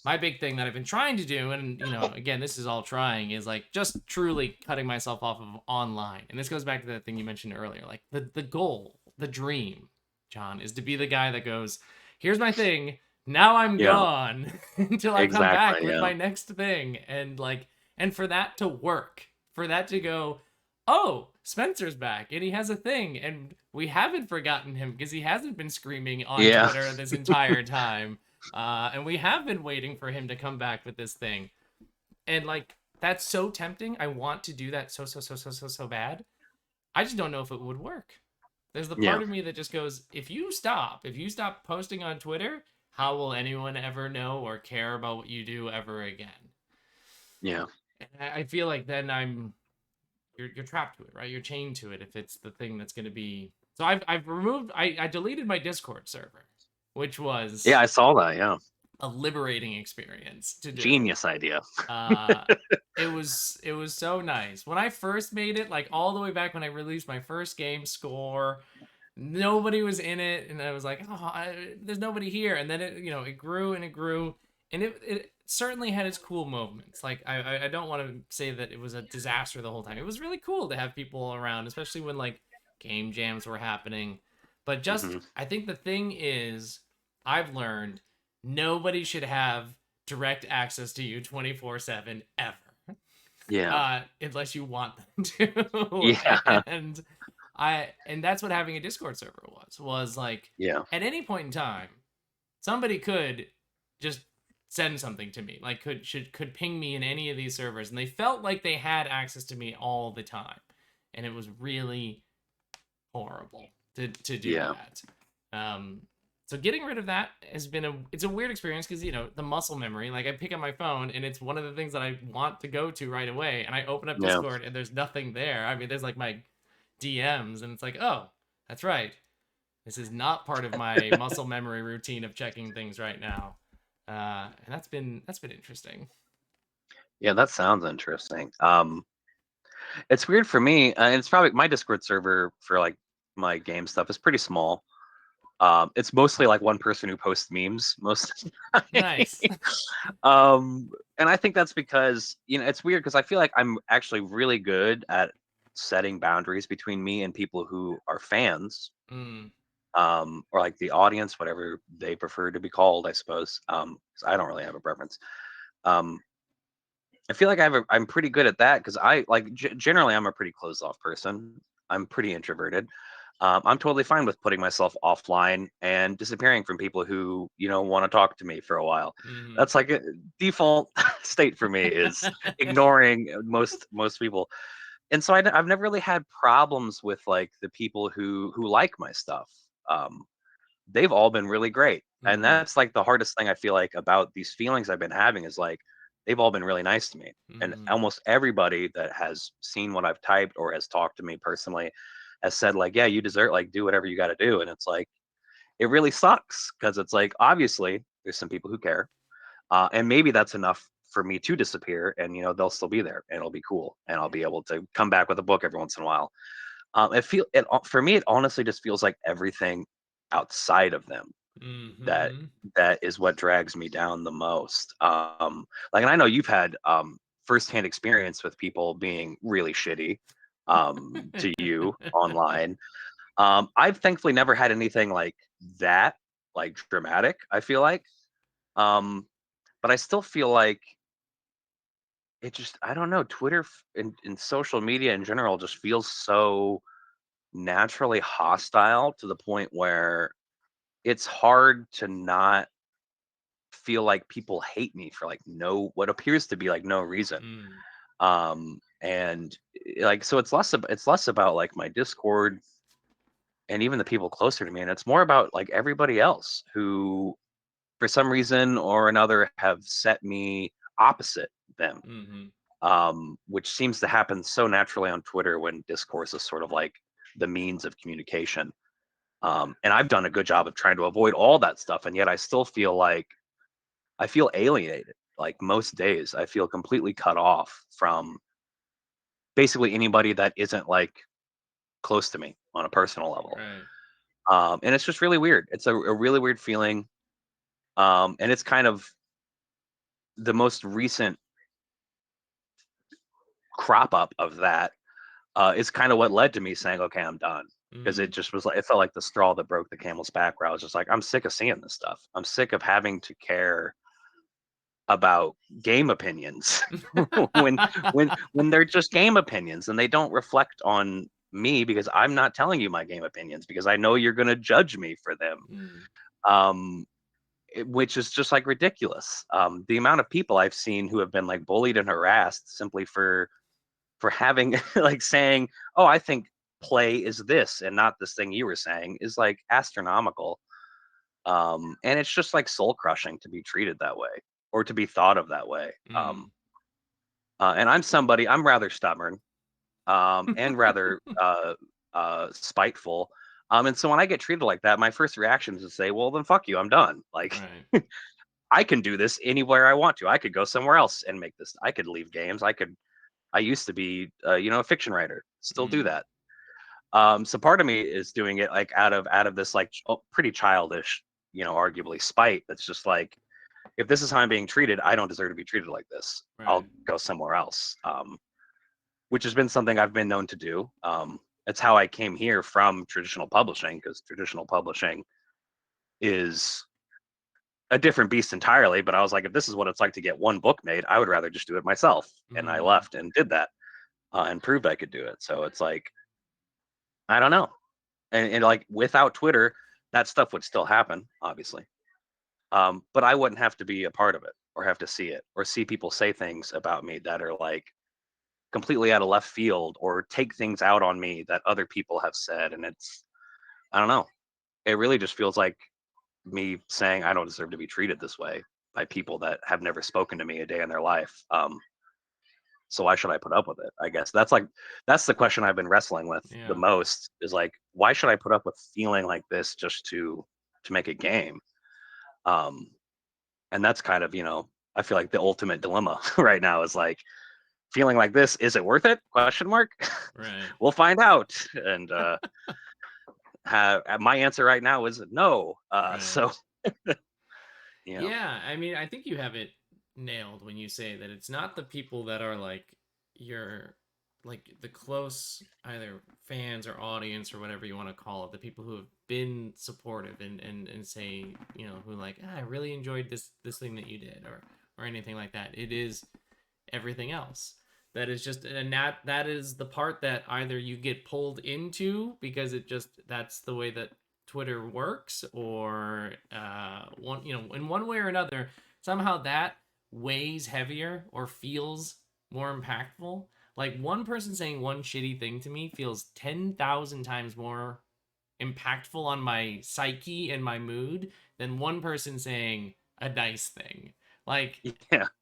my big thing that I've been trying to do, and again, this is all trying, is like just truly cutting myself off of online. And this goes back to that thing you mentioned earlier, like the goal, the dream, John, is to be the guy that goes, here's my thing, now I'm Yeah. gone until I come back Exactly. with Yeah. my next thing. And like, and for that to work, for that to go, oh, Spencer's back and he has a thing, and we haven't forgotten him because he hasn't been screaming on Yeah. Twitter this entire time. And we have been waiting for him to come back with this thing. And like, that's so tempting. I want to do that so bad. I just don't know if it would work. There's the Yeah. part of me that just goes, if you stop posting on Twitter, how will anyone ever know or care about what you do ever again? Yeah. And I feel like then you're trapped to it, right? You're chained to it if it's the thing that's going to be. So I deleted my Discord server, which Yeah. was I saw that. Yeah. a liberating experience to do. Genius idea. Uh, it was so nice when I first made it, like all the way back when I released my first game, Score. Nobody was in it, and I was like, oh, there's nobody here. And then it grew and it grew, and it certainly had its cool moments. Like I don't want to say that it was a disaster the whole time. It was really cool to have people around, especially when like game jams were happening. But just Hmm. I think the thing is, I've learned nobody should have direct access to you 24/7 ever, Yeah. unless you want them to. Yeah. And that's what having a Discord server was like. Yeah. At any point in time, somebody could just send something to me, like could ping me in any of these servers, and they felt like they had access to me all the time, and it was really horrible to do Yeah. that. So getting rid of that has been it's a weird experience because the muscle memory. Like I pick up my phone and it's one of the things that I want to go to right away, and I open up Yeah. Discord and there's nothing there. I mean, there's like my DMs, and it's like, oh, that's right. This is not part of my muscle memory routine of checking things right now, and that's been interesting. Yeah, that sounds interesting. It's weird for me, and it's probably my Discord server for like my game stuff is pretty small. It's mostly like one person who posts memes most of the Nice. time. um, and I think that's because it's weird because I feel like I'm actually really good at setting boundaries between me and people who are fans, Mm, or like the audience, whatever they prefer to be called, I suppose. 'Cause I don't really have a preference. Um, I feel like I'm pretty good at that because I like generally I'm a pretty closed off person. I'm pretty introverted. I'm totally fine with putting myself offline and disappearing from people who want to talk to me for a while. mm. That's like a default state for me is ignoring most people. And so I've never really had problems with like the people who like my stuff. Um, they've all been really great. And Mm, that's like the hardest thing I feel like about these feelings I've been having is like they've all been really nice to me. And mm, almost everybody that has seen what I've typed or has talked to me personally has said like, yeah, you deserve like do whatever you got to do. And it's like it really sucks because it's like obviously there's some people who care, and maybe that's enough for me to disappear, and they'll still be there, and it'll be cool, and I'll be able to come back with a book every once in a while. It for me, it honestly just feels like everything outside of them that mm-hmm. that is what drags me down the most. Like, and I know you've had firsthand experience with people being really shitty to you online. I've thankfully never had anything like that, like dramatic. I feel like, um, but I still feel like it just I don't know. Twitter and social media in general just feels so naturally hostile to the point where it's hard to not feel like people hate me for like no what appears to be like no reason. Mm, And like so it's less about like my Discord and even the people closer to me, and it's more about like everybody else who for some reason or another have set me opposite them. mm-hmm. Which seems to happen so naturally on Twitter when discourse is sort of like the means of communication. And I've done a good job of trying to avoid all that stuff, and yet I still feel like I feel alienated. Like most days, I feel completely cut off from basically anybody that isn't like close to me on a personal level. Right. And it's just really weird. It's a really weird feeling. And it's kind of the most recent crop up of that is kind of what led to me saying, okay, I'm done. Because it Mm. just was like, it felt like the straw that broke the camel's back, where I was just like, I'm sick of seeing this stuff. I'm sick of having to care about game opinions when when they're just game opinions and they don't reflect on me because I'm not telling you my game opinions because I know you're going to judge me for them. Mm. Um, which is just like ridiculous. The amount of people I've seen who have been like bullied and harassed simply for having like saying, "Oh, I think play is this and not this thing you were saying," is like astronomical. And it's just like soul crushing to be treated that way or to be thought of that way. Mm. And I'm rather stubborn, and rather spiteful. And so when I get treated like that, my first reaction is to say, well, then fuck you, I'm done. Like, Right. I can do this anywhere I want to. I could go somewhere else and make this. I could leave games. I used to be, a fiction writer. Still do that. So part of me is doing it like out of this like pretty childish, arguably spite. That's just like, if this is how I'm being treated, I don't deserve to be treated like this. Right. I'll go somewhere else. Which has been something I've been known to do. It's how I came here from traditional publishing, because traditional publishing is a different beast entirely. But I was like, if this is what it's like to get one book made, I would rather just do it myself. And I left and did that, and proved I could do it. So it's like, I don't know. And like without Twitter, that stuff would still happen, obviously. But I wouldn't have to be a part of it or have to see it or see people say things about me that are like completely out of left field, or take things out on me that other people have said. And I don't know. It really just feels like me saying I don't deserve to be treated this way by people that have never spoken to me a day in their life. So why should I put up with it? I guess that's the question I've been wrestling with the most, is like, why should I put up with feeling like this just to make a game? And that's kind of, I feel like the ultimate dilemma right now is like, feeling like this, is it worth it? Question mark. Right. We'll find out. And my answer right now is no. Right. So yeah, I mean, I think you have it nailed when you say that it's not the people that are like your like the close either fans or audience or whatever you want to call it, the people who have been supportive and say, who like, I really enjoyed this thing that you did, or anything like that. It is everything else that is just, and that is the part that either you get pulled into because that's the way that Twitter works, or in one way or another, somehow that weighs heavier or feels more impactful. Like, one person saying one shitty thing to me feels 10,000 times more impactful on my psyche and my mood than one person saying a nice thing. Like,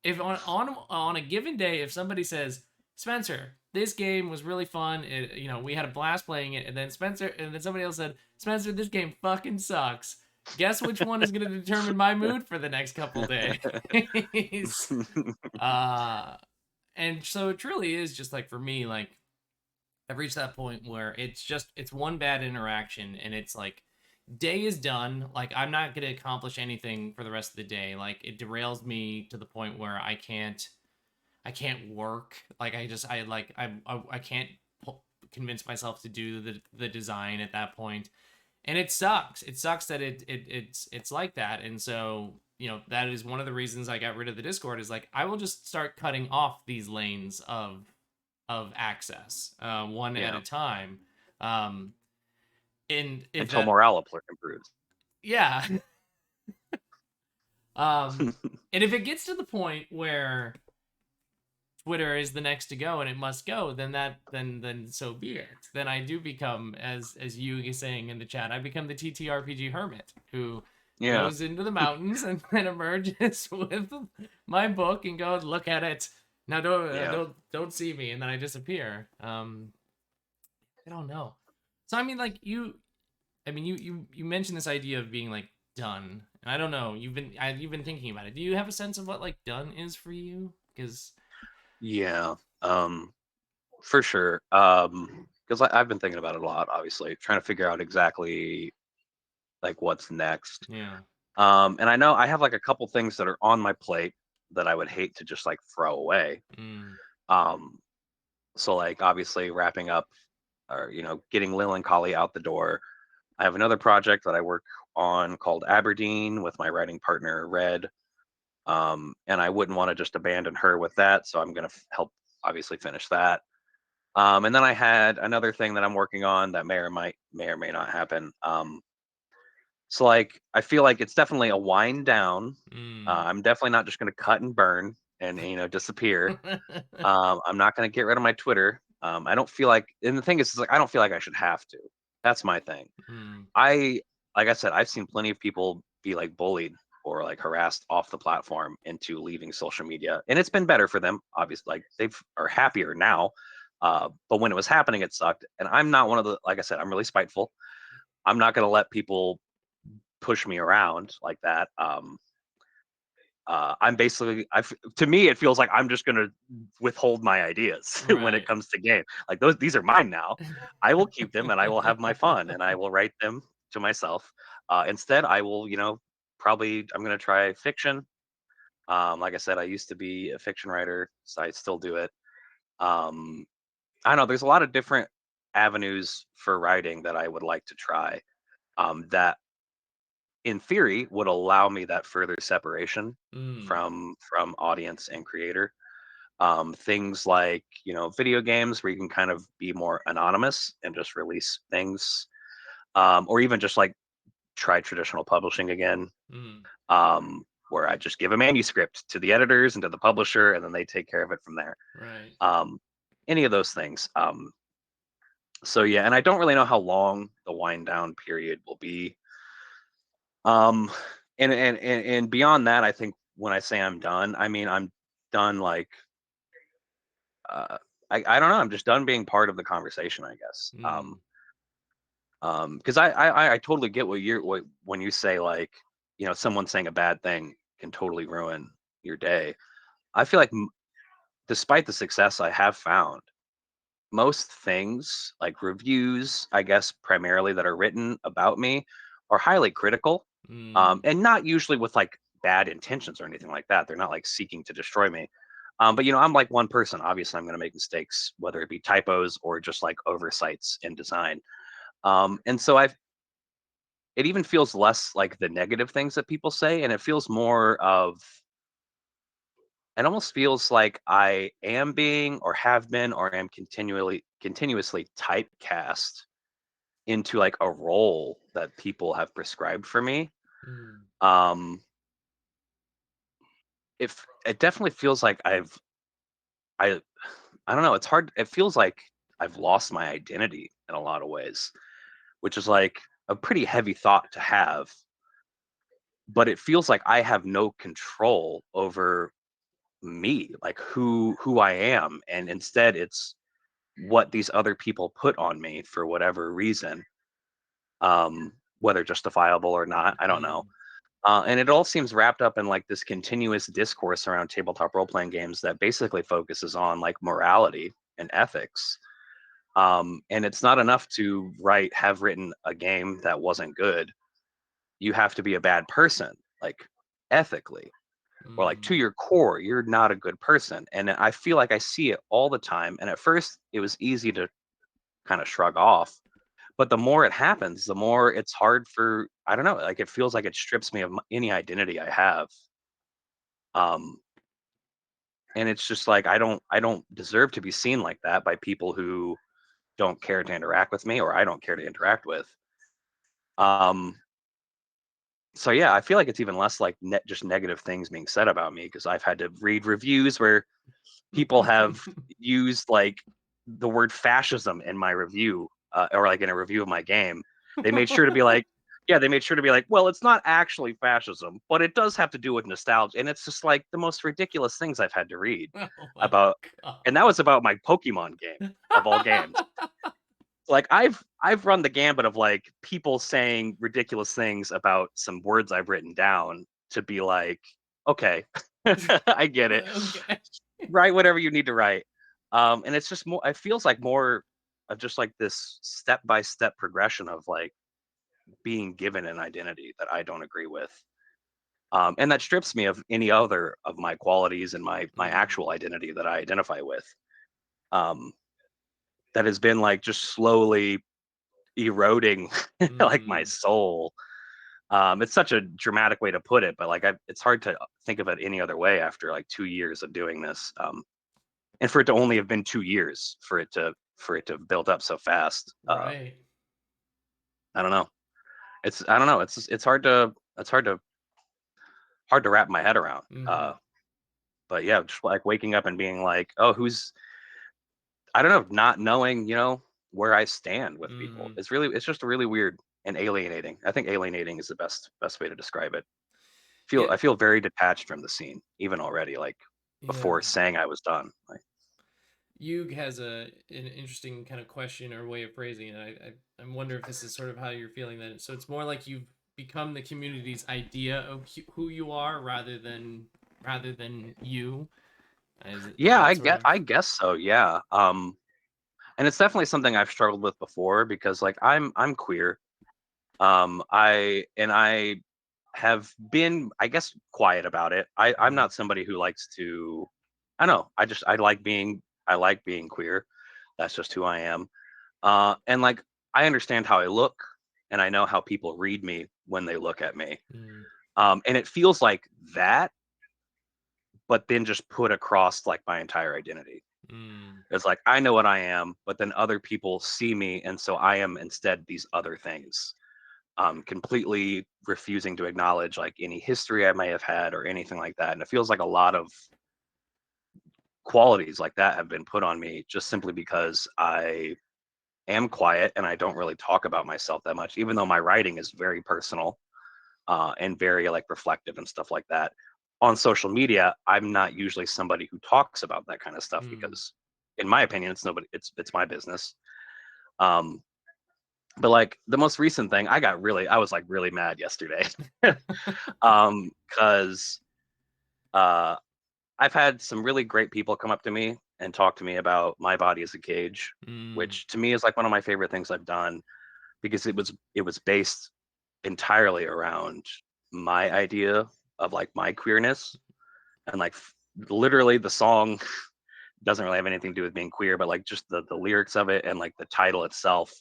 if on a given day, if somebody says, Spencer, this game was really fun, we had a blast playing it, and then somebody else said, Spencer, this game fucking sucks. Guess which one is going to determine my mood for the next couple days? And so it truly is just like, for me, like, I've reached that point where it's one bad interaction, and it's like, day is done. Like, I'm not going to accomplish anything for the rest of the day. Like, it derails me to the point where I can't work. Like, I can't convince myself to do the design at that point. And it sucks. It sucks that it's like that. And so, that is one of the reasons I got rid of the Discord, is like, I will just start cutting off these lanes of access, one at a time. And until morale improves. Yeah. And if it gets to the point where Twitter is the next to go and it must go, then so be it. Then I do become, as you are saying in the chat, I become the TTRPG hermit who goes into the mountains and then emerges with my book and goes, look at it. Now don't see me, and then I disappear. I don't know. So I mean, like, you mentioned this idea of being like done, and I don't know. You've been thinking about it. Do you have a sense of what like done is for you? Because for sure. Because I've been thinking about it a lot. Obviously, trying to figure out exactly like what's next. Yeah. And I know I have like a couple things that are on my plate that I would hate to just like throw away. So like, obviously, wrapping up, or getting Lil and Collie out the door. I have another project that I work on called Aberdeen with my writing partner Red, and I wouldn't want to just abandon her with that, so I'm going to help obviously finish that. And then I had another thing that I'm working on that may or may not happen. So like, I feel like it's definitely a wind down. I'm definitely not just going to cut and burn and disappear. I'm not going to get rid of my Twitter. I don't feel like, and the thing is, like, I don't feel like I should have to. That's my thing. Like I said, I've seen plenty of people be like bullied or like harassed off the platform into leaving social media, and it's been better for them. Obviously, like, they are happier now. But when it was happening, it sucked. And I'm not one of the, like I said, I'm really spiteful. I'm not going to let people push me around like that. I'm basically, to me, it feels like I'm just gonna withhold my ideas when it Right. comes to game. Like these are mine now. I will keep them and I will have my fun and I will write them to myself. Instead, I will, probably I'm gonna try fiction. Like I said, I used to be a fiction writer, so I still do it. Um, I don't know. There's a lot of different avenues for writing that I would like to try. That in theory would allow me that further separation Mm. from audience and creator. Things like video games where you can kind of be more anonymous and just release things, or even just like try traditional publishing again, Mm. where I just give a manuscript to the editors and to the publisher, and then they take care of it from there. Right. Um, any of those things. So yeah, and I don't really know how long the wind down period will be. Um, and beyond that, I think when I say I'm done, I mean I'm done. Like, uh, I don't know. I'm just done being part of the conversation, I guess. Mm. Because I totally get what when you say like, someone saying a bad thing can totally ruin your day. I feel like despite the success I have found, most things like reviews, I guess primarily that are written about me, are highly critical, Mm. and not usually with like bad intentions or anything like that. They're not like seeking to destroy me. But I'm like one person. Obviously, I'm going to make mistakes, whether it be typos or just like oversights in design. And so it even feels less like the negative things that people say, and it feels more of, it almost feels like I am being or have been or am continuously typecast into like a role that people have prescribed for me. Mm. Um, if it definitely feels like I I don't know, it's hard. It feels like I've lost my identity in a lot of ways, which is like a pretty heavy thought to have, but it feels like I have no control over me, like who I am, and instead it's what these other people put on me for whatever reason, whether justifiable or not, I don't know. Mm. And it all seems wrapped up in like this continuous discourse around tabletop role playing games that basically focuses on like morality and ethics. And it's not enough to have written a game that wasn't good. You have to be a bad person, like ethically, or like to Mm. your core, you're not a good person. And I feel like I see it all the time. And at first, it was easy to kind of shrug off. But the more it happens, the more it's hard for, I don't know, like it feels like it strips me of any identity I have. Um, and it's just like I don't deserve to be seen like that by people who don't care to interact with me or I don't care to interact with. Um, so yeah, I feel like it's even less like just negative things being said about me because I've had to read reviews where people have used like the word fascism in my review, or like in a review of my game. They made sure to be like, yeah, they made sure to be like, well, it's not actually fascism, but it does have to do with nostalgia. And it's just like the most ridiculous things I've had to read Oh my about. And that god. was about my Pokemon game of all games. Like I've run the gambit of like people saying ridiculous things about some words I've written down to be like, okay, I get it. Okay. Write whatever you need to write. And it's just more, it feels like more of just like this step by step progression of like being given an identity that I don't agree with. And that strips me of any other of my qualities and my Mm. actual identity that I identify with. Um, that has been like just slowly eroding like my Mm. soul. It's such a dramatic way to put it, but like it's hard to think of it any other way after like 2 years of doing this. And for it to only have been 2 years for it to build up so fast. Right. I don't know. I don't know. It's hard to wrap my head around. Mm-hmm. But yeah, just like waking up and being like, oh, who's, I don't know, not knowing, where I stand with people. Mm. It's just really weird and alienating. I think alienating is the best way to describe it. Yeah. I feel very detached from the scene, even already, like Yeah. before saying I was done. Like, Yug has an interesting kind of question or way of phrasing it. I wonder if this is sort of how you're feeling that. So it's more like you've become the community's idea of who you are rather than you. Is Yeah, that sort of? I guess so. Yeah. And it's definitely something I've struggled with before because like I'm queer. I have been, I guess, quiet about it. I'm Mm, not somebody who likes to. I don't know. I like being queer. That's just who I am. And like I understand how I look, and I know how people read me when they look at me. mm, And it feels like that, but then just put across like my entire identity. mm, It's like I know what I am, but then other people see me, and so I am instead these other things. Completely refusing to acknowledge like any history I may have had or anything like that. And it feels like a lot of qualities like that have been put on me just simply because I am quiet and I don't really talk about myself that much, even though my writing is very personal and very like reflective and stuff like that. On social media, I'm not usually somebody who talks about that kind of stuff mm. because, in my opinion, it's my business. Um, but like the most recent thing, I was like really mad yesterday. Because uh, I've had some really great people come up to me and talk to me about My Body as a Cage, Mm, which to me is like one of my favorite things I've done because it was based entirely around my idea of like my queerness and like literally the song doesn't really have anything to do with being queer, but like just the lyrics of it and like the title itself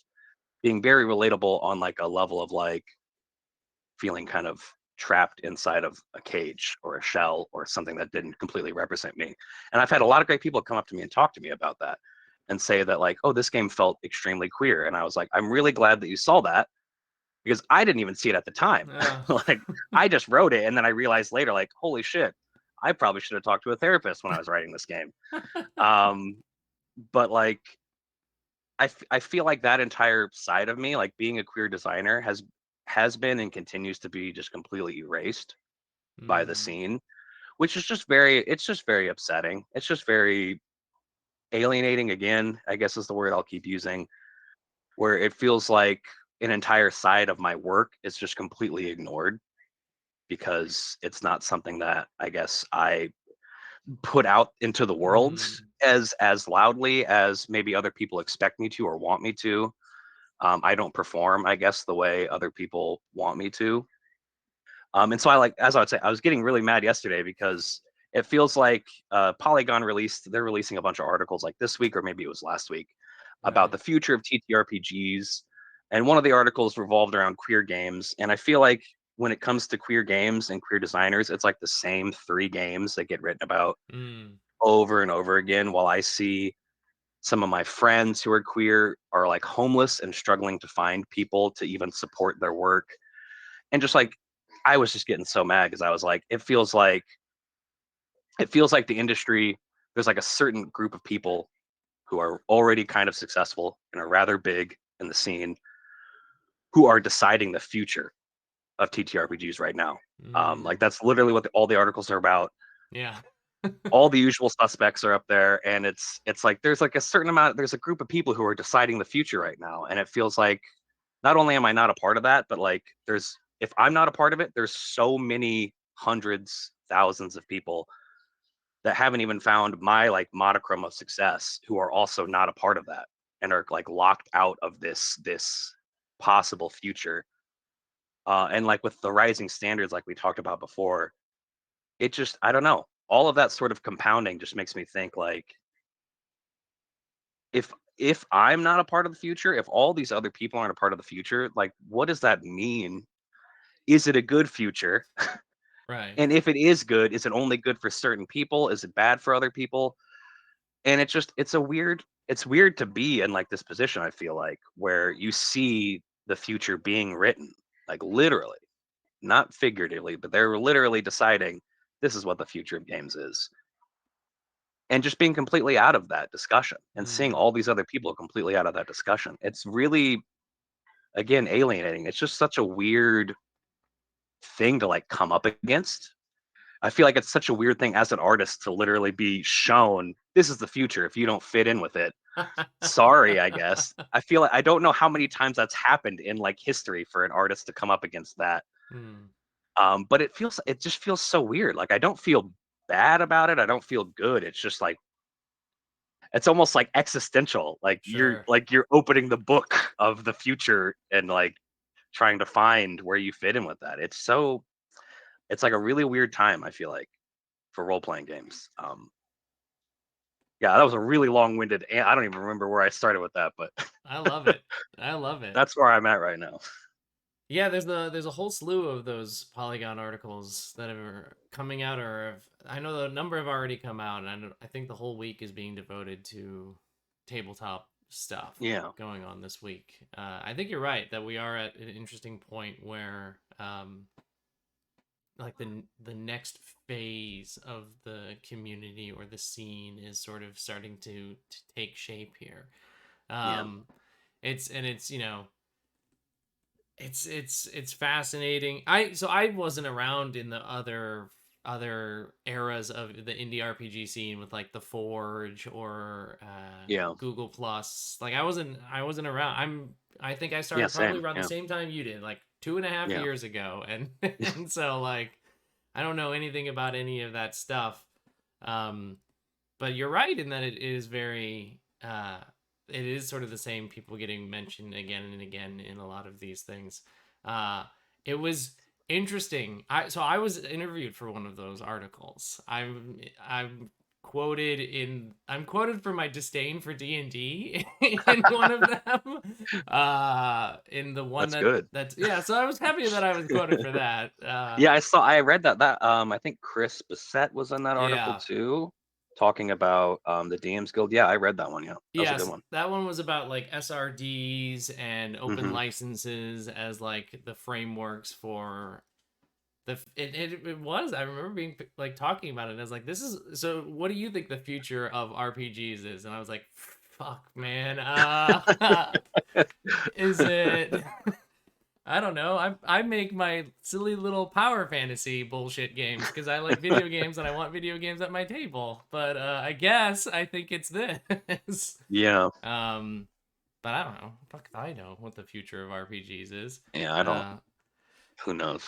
being very relatable on like a level of like feeling kind of trapped inside of a cage or a shell or something that didn't completely represent me. And I've had a lot of great people come up to me and talk to me about that and say that like, oh, this game felt extremely queer. And I was like, I'm really glad that you saw that because I didn't even see it at the time. uh, Like I just wrote it and then I realized later, like, holy shit, I probably should have talked to a therapist when I was writing this game. Um, but like I feel like that entire side of me, like being a queer designer, has been and continues to be just completely erased by the mm, scene, which is just very upsetting. It's just very alienating again, I guess is the word I'll keep using, where it feels like an entire side of my work is just completely ignored because it's not something that I guess I put out into the world mm, as loudly as maybe other people expect me to or want me to. I don't perform, I guess, the way other people want me to. And so as I would say, I was getting really mad yesterday because it feels like Polygon they're releasing a bunch of articles like this week, or maybe it was last week, about right. the future of TTRPGs. And one of the articles revolved around queer games. And I feel like when it comes to queer games and queer designers, it's like the same three games that get written about Mm, over and over again. While I see some of my friends who are queer are like homeless and struggling to find people to even support their work. And just like, I was just getting so mad because I was like, it feels like the industry, there's like a certain group of people who are already kind of successful and are rather big in the scene who are deciding the future of TTRPGs right now. Like mm, that's literally what all the articles are about. yeah. All the usual suspects are up there, and it's like there's a group of people who are deciding the future right now, and it feels like not only am I not a part of that, but like if I'm not a part of it, there's so many hundreds, thousands of people that haven't even found my like modicum of success who are also not a part of that and are like locked out of this possible future. And like with the rising standards, like we talked about before, it just I don't know. All of that sort of compounding just makes me think like if I'm not a part of the future, if all these other people aren't a part of the future, like what does that mean? Is it a good future? Right. And if it is good, is it only good for certain people? Is it bad for other people? And it's weird to be in like this position, I feel like, where you see the future being written, like literally, not figuratively, but they're literally deciding this is what the future of games is. And just being completely out of that discussion and seeing Mm, all these other people completely out of that discussion. It's really, again, alienating. It's just such a weird thing to like come up against. I feel like it's such a weird thing as an artist to literally be shown this is the future if you don't fit in with it. Sorry, I guess. I feel like I don't know how many times that's happened in like history for an artist to come up against that. Hmm. But it just feels so weird. Like I don't feel bad about it. I don't feel good. It's just like it's almost like existential. Sure. Like you're opening the book of the future and like trying to find where you fit in with that. It's like a really weird time, I feel like, for role playing games. Yeah, that was a really long winded. I don't even remember where I started with that, but I love it. I love it. that's where I'm at right now. Yeah, there's a whole slew of those Polygon articles that are coming out, or I know the number have already come out, and I think the whole week is being devoted to tabletop stuff Yeah, going on this week. I think you're right that we are at an interesting point where like the next phase of the community or the scene is sort of starting to take shape here. yeah, Um, it's it's fascinating. I wasn't around in the other eras of the indie RPG scene with like the Forge or yeah, Google Plus. Like I wasn't around. I think I yeah. started probably Same. around the Yeah, same time you did, like 2.5 yeah, years ago, and and so like I don't know anything about any of that stuff. Um, but you're right in that it is very it is sort of the same people getting mentioned again and again in a lot of these things. uh it was interesting. I was interviewed for one of those articles. I'm quoted for my disdain for D&D in one of them, in the one that's good. that's yeah, so I was happy that I was quoted for that. Yeah, I read that I think Chris Bissett was in that article Yeah. too, talking about the DMs Guild. Yeah, I read that one. Yeah, that was a good Yes, one. that one was about like SRDs and open Hmm. licenses as like the frameworks for it was. I remember being like talking about it. I was like, this is so what do you think the future of RPGs is? And I was like, fuck man. Is it I don't know. I make my silly little power fantasy bullshit games because I like video games and I want video games at my table. But I guess I think it's this. Yeah, Um, but I don't know. Fuck if I know what the future of RPGs is. yeah. I don't. Uh, Who knows?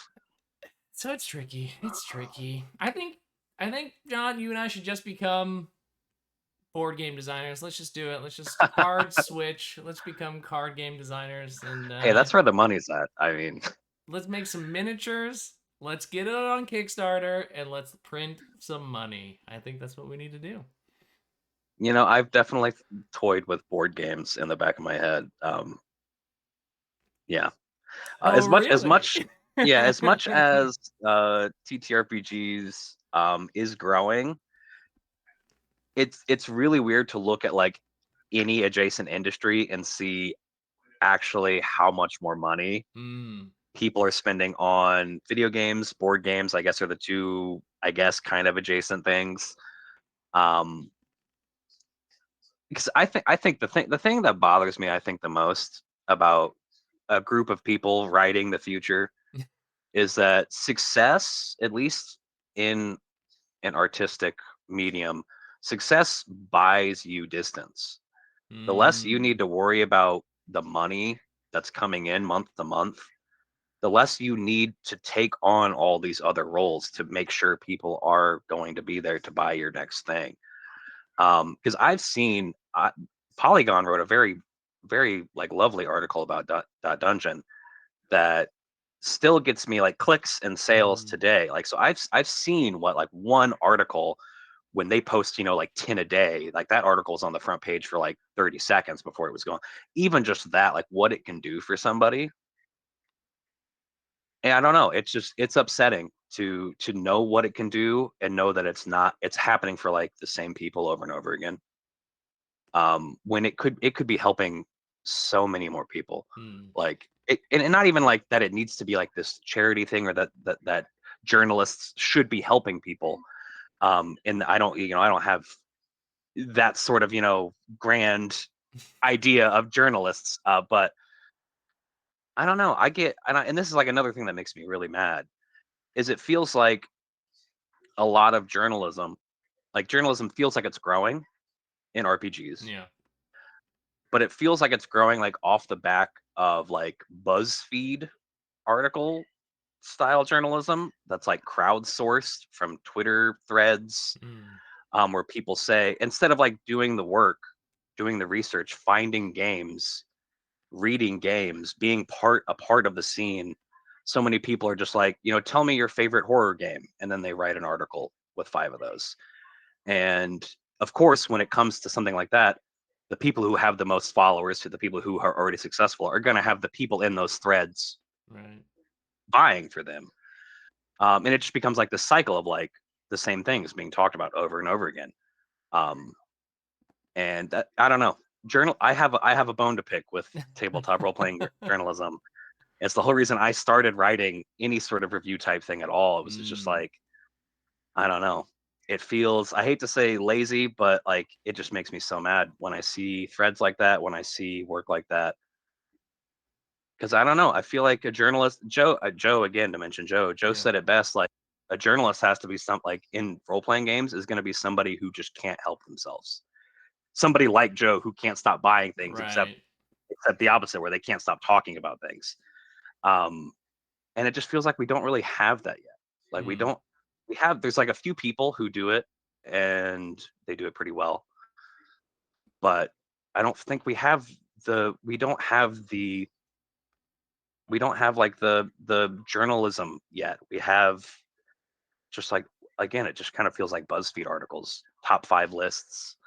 so it's tricky. It's tricky. I think John, you and I should just become board game designers. Let's just do it. Let's just hard switch. Let's become card game designers and Hey, that's where the money's at. I mean, let's make some miniatures. Let's get it on Kickstarter and let's print some money. I think that's what we need to do. I've definitely toyed with board games in the back of my head. Yeah. Oh, As really? much, yeah, as much as TTRPGs is growing, it's really weird to look at like any adjacent industry and see actually how much more money Hmm. people are spending on video games. Board games, I guess, are the two, I guess, kind of adjacent things. Um, because I think the thing that bothers me, I think the most about a group of people writing the future is that success, at least in an artistic medium, success buys you distance. The less you Hmm. need to worry about the money that's coming in month to month, the less you need to take on all these other roles to make sure people are going to be there to buy your next thing. Because I've seen Polygon wrote a very, very like lovely article about Dot Dungeon that still gets me like clicks and sales Hmm. today. Like so I've seen what like one article when they post, like 10 a day, like that article is on the front page for like 30 seconds before it was gone. Even just that, like what it can do for somebody. And I don't know, it's upsetting to know what it can do and know that it's happening for like the same people over and over again. When it could be helping so many more people. Hmm. Like and not even like that it needs to be like this charity thing or that journalists should be helping people. And I don't have that sort of grand idea of journalists. But I don't know. And this is like another thing that makes me really mad is it feels like a lot of journalism, like journalism feels like it's growing in RPGs, Yeah. but it feels like it's growing like off the back of like BuzzFeed article style journalism that's like crowdsourced from Twitter threads, Mm. where people say, instead of like doing the work, doing the research, finding games, reading games, being a part of the scene, so many people are just like, tell me your favorite horror game, and then they write an article with 5 of those. And of course, when it comes to something like that, the people who have the most followers, to the people who are already successful, are going to have the people in those threads Right. buying for them. And it just becomes like the cycle of like the same things being talked about over and over again. Um, and that, I don't know. I have a bone to pick with tabletop role playing journalism. It's the whole reason I started writing any sort of review type thing at all. It was just Mm. like, I don't know. It feels, I hate to say lazy, but like it just makes me so mad when I see threads like that, when I see work like that. Because I don't know. I feel like a journalist, Joe again, to mention Joe Yeah. said it best. Like a journalist has to be like in role playing games is going to be somebody who just can't help themselves. Somebody like Joe who can't stop buying things, except Right. the opposite, where they can't stop talking about things. Um, and it just feels like we don't really have that yet. Like we Mm. don't. We have. There's like a few people who do it, and they do it pretty well. But I don't think we have the. We don't have the. We don't have like the journalism yet. We have just like, again, it just kind of feels like BuzzFeed articles, top 5 lists,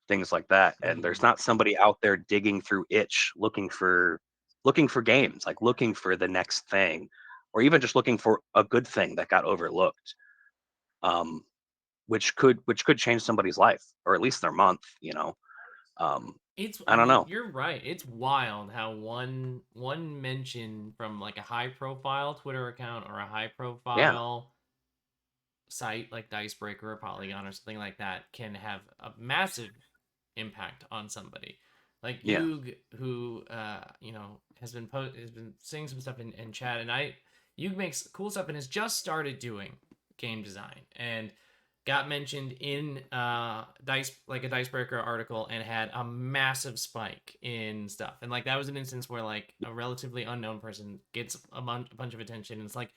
things like that. And there's Mm. not somebody out there digging through itch looking for games, like looking for the next thing, or even just looking for a good thing that got overlooked. Um, which could change somebody's life, or at least their month. Um, I I don't mean, know. you're right. It's wild how one mention from like a high profile Twitter account or a high Yeah, profile site like Dicebreaker or Polygon or something like that can have a massive impact on somebody. Like yeah, Yug, who has been saying some stuff in chat, and Yug makes cool stuff and has just started doing game design and got mentioned in a Dicebreaker article and had a massive spike in stuff. And like that was an instance where like a relatively unknown person gets a bunch of attention, and it's like,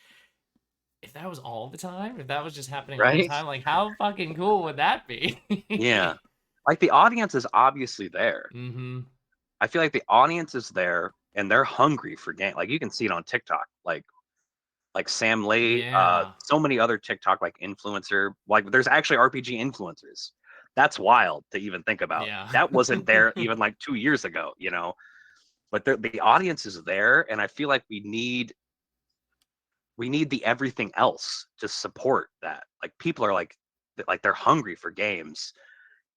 if that was all the time, if that was just happening all the right. time, like how fucking cool would that be? Yeah, like the audience is obviously there. Mm-hmm. I feel like the audience is there and they're hungry for game. Like you can see it on TikTok, like Sam Lay, Yeah. so many other TikTok like influencer. Like there's actually RPG influencers. That's wild to even think about. Yeah. That wasn't there even like 2 years ago. But the audience is there, and I feel like we need the everything else to support that. Like people are like they're hungry for games,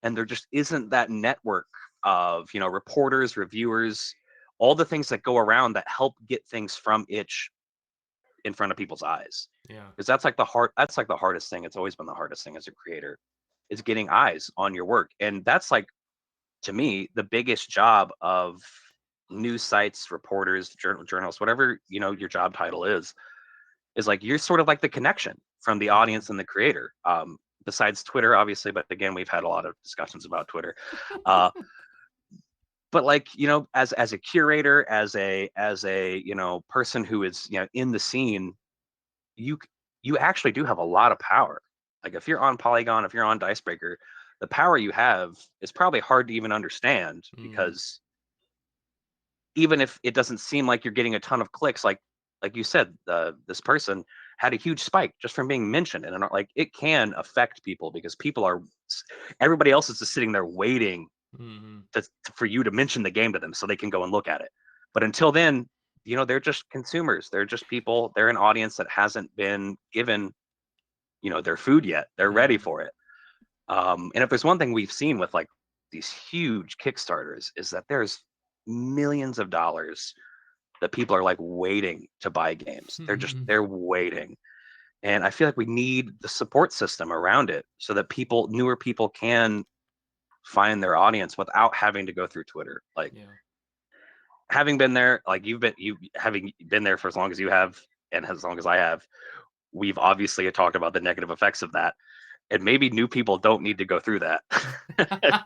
and there just isn't that network of reporters, reviewers, all the things that go around that help get things from itch in front of people's eyes. Yeah. Because that's like the hardest thing. It's always been the hardest thing as a creator, is getting eyes on your work. And that's like, to me, the biggest job of news sites, reporters, journalists, whatever your job title is like you're sort of like the connection from the Mm-hmm. audience and the creator. Besides Twitter, obviously, but again, we've had a lot of discussions about Twitter. Uh, but like as a curator, as a person who is in the scene, you you actually do have a lot of power. Like if you're on Polygon, if you're on Dicebreaker, the power you have is probably hard to even understand, Mm. because even if it doesn't seem like you're getting a ton of clicks, like you said, this person had a huge spike just from being mentioned, and like it can affect people, because everybody else is just sitting there waiting Mm-hmm. for you to mention the game to them so they can go and look at it. But until then, they're just consumers. They're just people. They're an audience that hasn't been given, their food yet. They're ready Mm-hmm. for it. And if there's one thing we've seen with like these huge Kickstarters, is that there's millions of dollars that people are like waiting to buy games. They're waiting. And I feel like we need the support system around it so that newer people can find their audience without having to go through Twitter. Like Yeah. having been there, like you having been there for as long as you have and as long as I have, we've obviously talked about the negative effects of that. And maybe new people don't need to go through that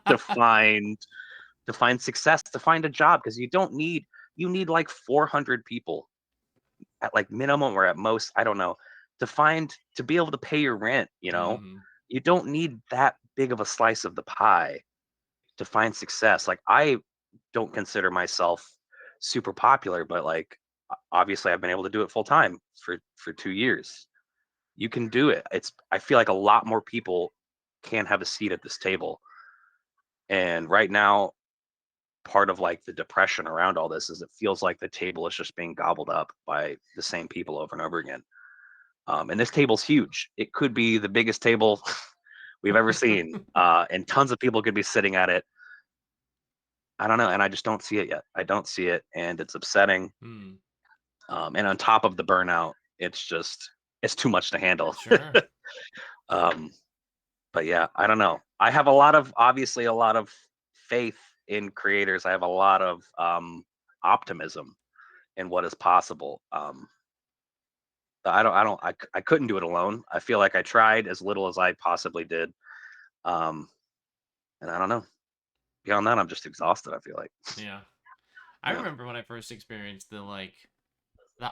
to find success, to find a job, because you need like 400 people at like minimum or at most, I don't know, to be able to pay your rent, Hmm. you don't need that big of a slice of the pie to find success. Like I don't consider myself super popular, but like obviously I've been able to do it full time for 2 years. You can do it. I feel like a lot more people can have a seat at this table. And right now, part of like the depression around all this is it feels like the table is just being gobbled up by the same people over and over again. And this table's huge. It could be the biggest table we've ever seen, and tons of people could be sitting at it. I don't know, and I just don't see it yet. I don't see it, and it's upsetting. Hmm. And on top of the burnout, it's too much to handle. Sure. um, but yeah, I don't know. I have obviously a lot of faith in creators. I have a lot of optimism in what is possible. I couldn't do it alone. I feel like I tried as little as I possibly did. Um, and I don't know. Beyond that, I'm just exhausted. I feel like, Yeah. I yeah, remember when I first experienced the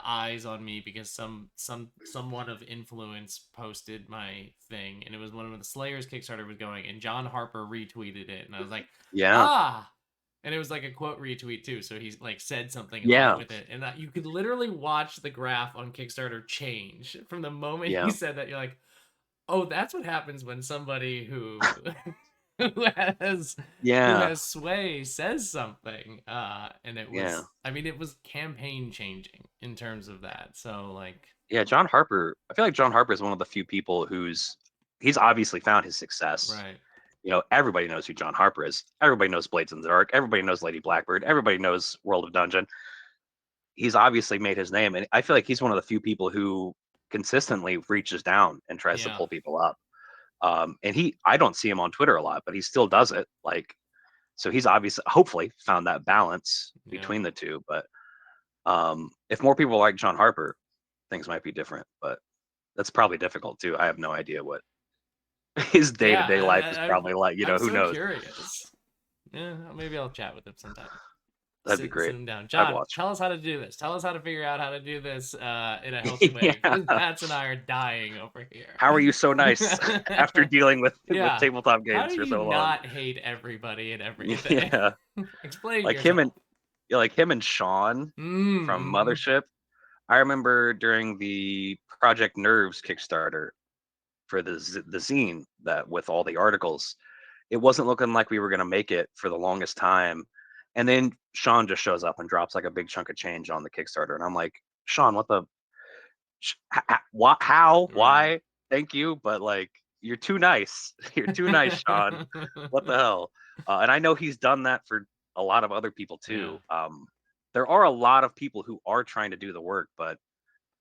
eyes on me because someone of influence posted my thing, and it was when the Slayers Kickstarter was going, and John Harper retweeted it, and I was like, yeah, ah. And it was like a quote retweet too, so he's like said something along yeah, with it, and you could literally watch the graph on Kickstarter change from the moment he yeah, said that. You're like, oh, that's what happens when somebody who who has who yeah, has sway says something. And it yeah, was, I mean, it was campaign changing in terms of that. So like, yeah. John Harper. I feel like John Harper is one of the few people he's obviously found his success. right. Everybody knows who John Harper is. Everybody knows Blades in the Dark. Everybody knows Lady Blackbird. Everybody knows World of Dungeon. He's obviously made his name, and I feel like he's one of the few people who consistently reaches down and tries to Yeah. pull people up. And I don't see him on Twitter a lot, but he still does it. Like, so he's obviously, hopefully, found that balance Yeah. between the two. But if more people like John Harper, things might be different. But that's probably difficult too. I have no idea what his day to Yeah. day life is probably like. I'm Who so knows? curious. Yeah, maybe I'll chat with him sometime. That'd be Sit great. him down. I'd John, watch. tell us how to do this. Tell us how to figure out how to do this in a healthy way. Yeah. Because Bats and I are dying over How are you so nice after here. dealing with Yeah. tabletop How games do for you so long? not hate everybody and everything? Yeah, Explain like him and yourself. Sean from Mm-hmm. Mothership. I remember during the Project Nerves Kickstarter for the zine that with all the articles, it wasn't looking like we were gonna make it for the longest time, and then Sean just shows up and drops like a big chunk of change on the Kickstarter, and I'm like, Sean, what the, what, how, Right. why? Thank you, but like you're too nice. You're too nice, Sean. What the hell? And I know he's done that for a lot of other people Yeah. too. There are a lot of people who are trying to do the work, but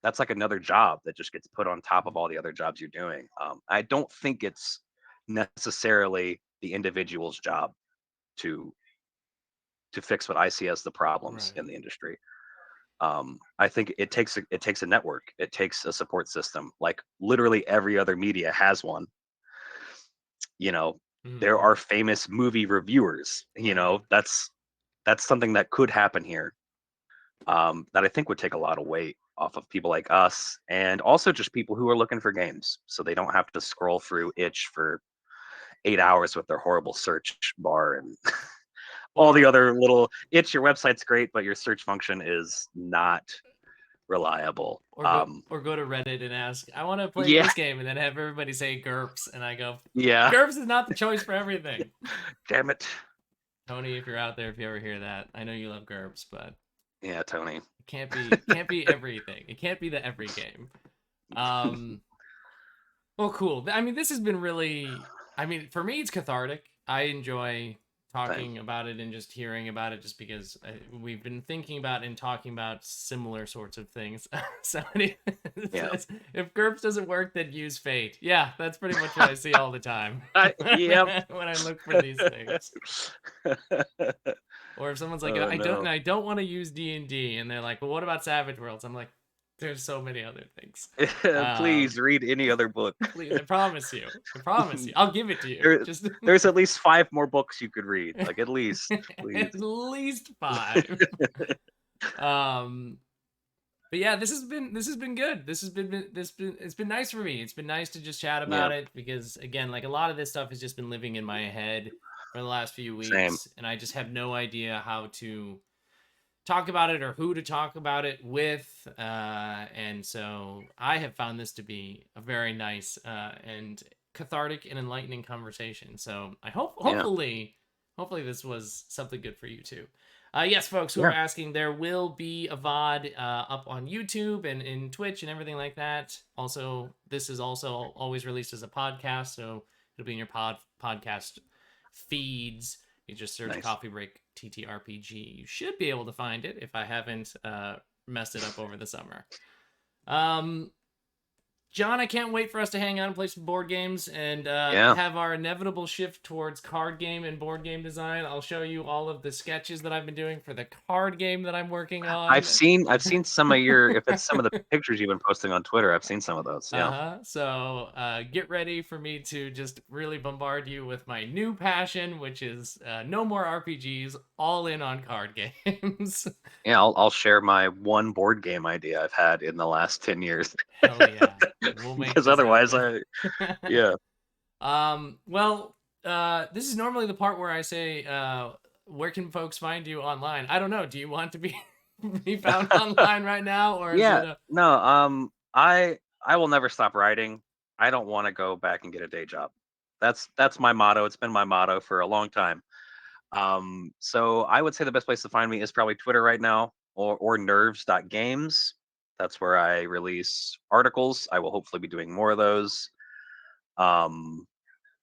that's like another job that just gets put on top of all the other jobs you're doing. I don't think it's necessarily the individual's job to fix what I see as the problems Right. in the industry. I think it takes a network, it takes a support system. Like literally every other media has one. You know, there Mm-hmm. are famous movie reviewers. Right. That's something that could happen here. That I think would take a lot of weight off of people like us, and also just people who are looking for games, so they don't have to scroll through itch for 8 hours with their horrible search bar and all the Or other little itch. Your website's great, but your search function is not reliable. or go to Reddit and ask, I want to play Yeah, this game, and then have everybody say GURPS, and I go, yeah. GURPS is not the choice for everything. Damn it. Tony, if you're out there, if you ever hear that, I know you love GURPS, but Yeah, Tony. it can't be everything. It can't be the every game. Um, well, cool. I mean, this has been really. I mean, for me, it's cathartic. I enjoy Same. talking about it and just hearing about it, just because we've been thinking about and talking about similar sorts of things. So Yeah. if GURPS doesn't work, then use Fate. Yeah, that's pretty much what I see all the time Yep. when I look for these things. Or if someone's like, Oh no. I don't want to use D&D, and they're like, well, what about Savage Worlds? I'm like, there's so many other things. Please Um, read any other book. Please, I promise you. I promise you. I'll give it to you. there, Just there's at least 5 more books you could read. Like at least, please. at least five. Um, But yeah, this has been good. It's been nice for me. It's been nice to just chat Yeah, about it because again, like a lot of this stuff has just been living in my head for the last few same. weeks, and I just have no idea how to talk about it or who to talk about it with. And so I have found this to be a very nice and cathartic and enlightening conversation. So I hope, Yeah, hopefully this was something good for you too. Yes, folks who are yeah, asking, there will be a VOD up on YouTube and in Twitch and everything like that. Also, this is also always released as a podcast, so it'll be in your podcast feeds. You just search nice. Coffee Break TTRPG. You should be able to find it if I haven't messed it up over the summer. Um, John, I can't wait for us to hang out and play some board games and Yeah. have our inevitable shift towards card game and board game design. I'll show you all of the sketches that I've been doing for the card game that I'm working on. I've seen some of your, if it's some of the pictures you've been posting on Twitter, I've seen some of those. Yeah. So get ready for me to just really bombard you with my new passion, which is no more RPGs, all in on card games. Yeah, I'll share my one board game idea I've had in the last 10 years. Hell yeah. We'll make Because this otherwise happen. yeah. Well, this is normally the part where I say, where can folks find you online? I don't know. Do you want to be found online right now, or is Yeah. it a No, I will never stop writing. I don't want to go back and get a day job. That's my motto. It's been my motto for a long time. So I would say the best place to find me is probably Twitter right now, or nerves.games. That's where I release articles. I will hopefully be doing more of those. Um,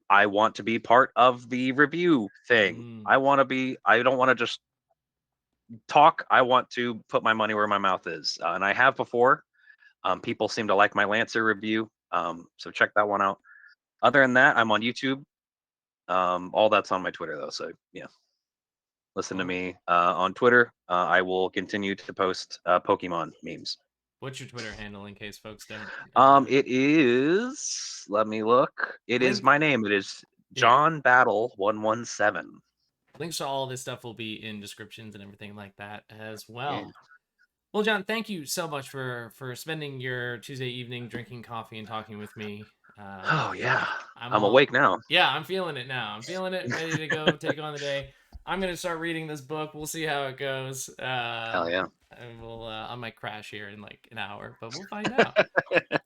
I want to be part of the review thing. Mm, I don't want to just talk. I want to put my money where my mouth is. And I have before. People seem to like my Lancer review. So check that one out. Other than that, I'm on YouTube. All that's on my Twitter though. So yeah, listen to cool. me on Twitter. I will continue to post Pokemon memes. What's your Twitter handle in case folks don't? It is. Let me look. It is Link, my name. It is yeah. John Battle 117. Links to all this stuff will be in descriptions and everything like that as Yeah. well. Well, John, thank you so much for spending your Tuesday evening drinking coffee and talking with me. Oh yeah. I'm I'm all awake now. yeah, I'm feeling it now. I'm feeling it, ready to go take on the day. I'm gonna start reading this book. We'll see how it goes. Hell yeah. And I might crash here in like an hour, but we'll find out.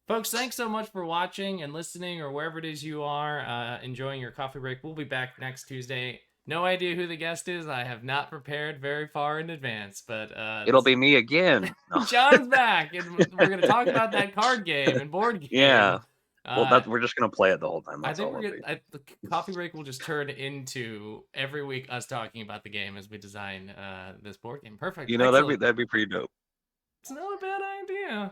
Folks, thanks so much for watching and listening, or wherever it is you are enjoying your coffee break. We'll be back next Tuesday. No idea who the guest is. I have not prepared very far in advance, but It'll be me again. No. John's back, and we're gonna talk about that card game and board Yeah. game. Well, Uh, we're just gonna play it the whole time. I That's think all it'll be. the coffee break will just turn into every week us talking about the game as we design this board game. Perfect, You know, excellent. that'd be pretty dope. It's not a bad idea.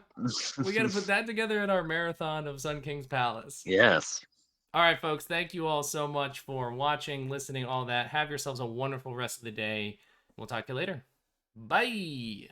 We got to put that together in our marathon of Sun King's Palace. Yes. All right, folks. Thank you all so much for watching, listening, all that. Have yourselves a wonderful rest of the day. We'll talk to you later. Bye.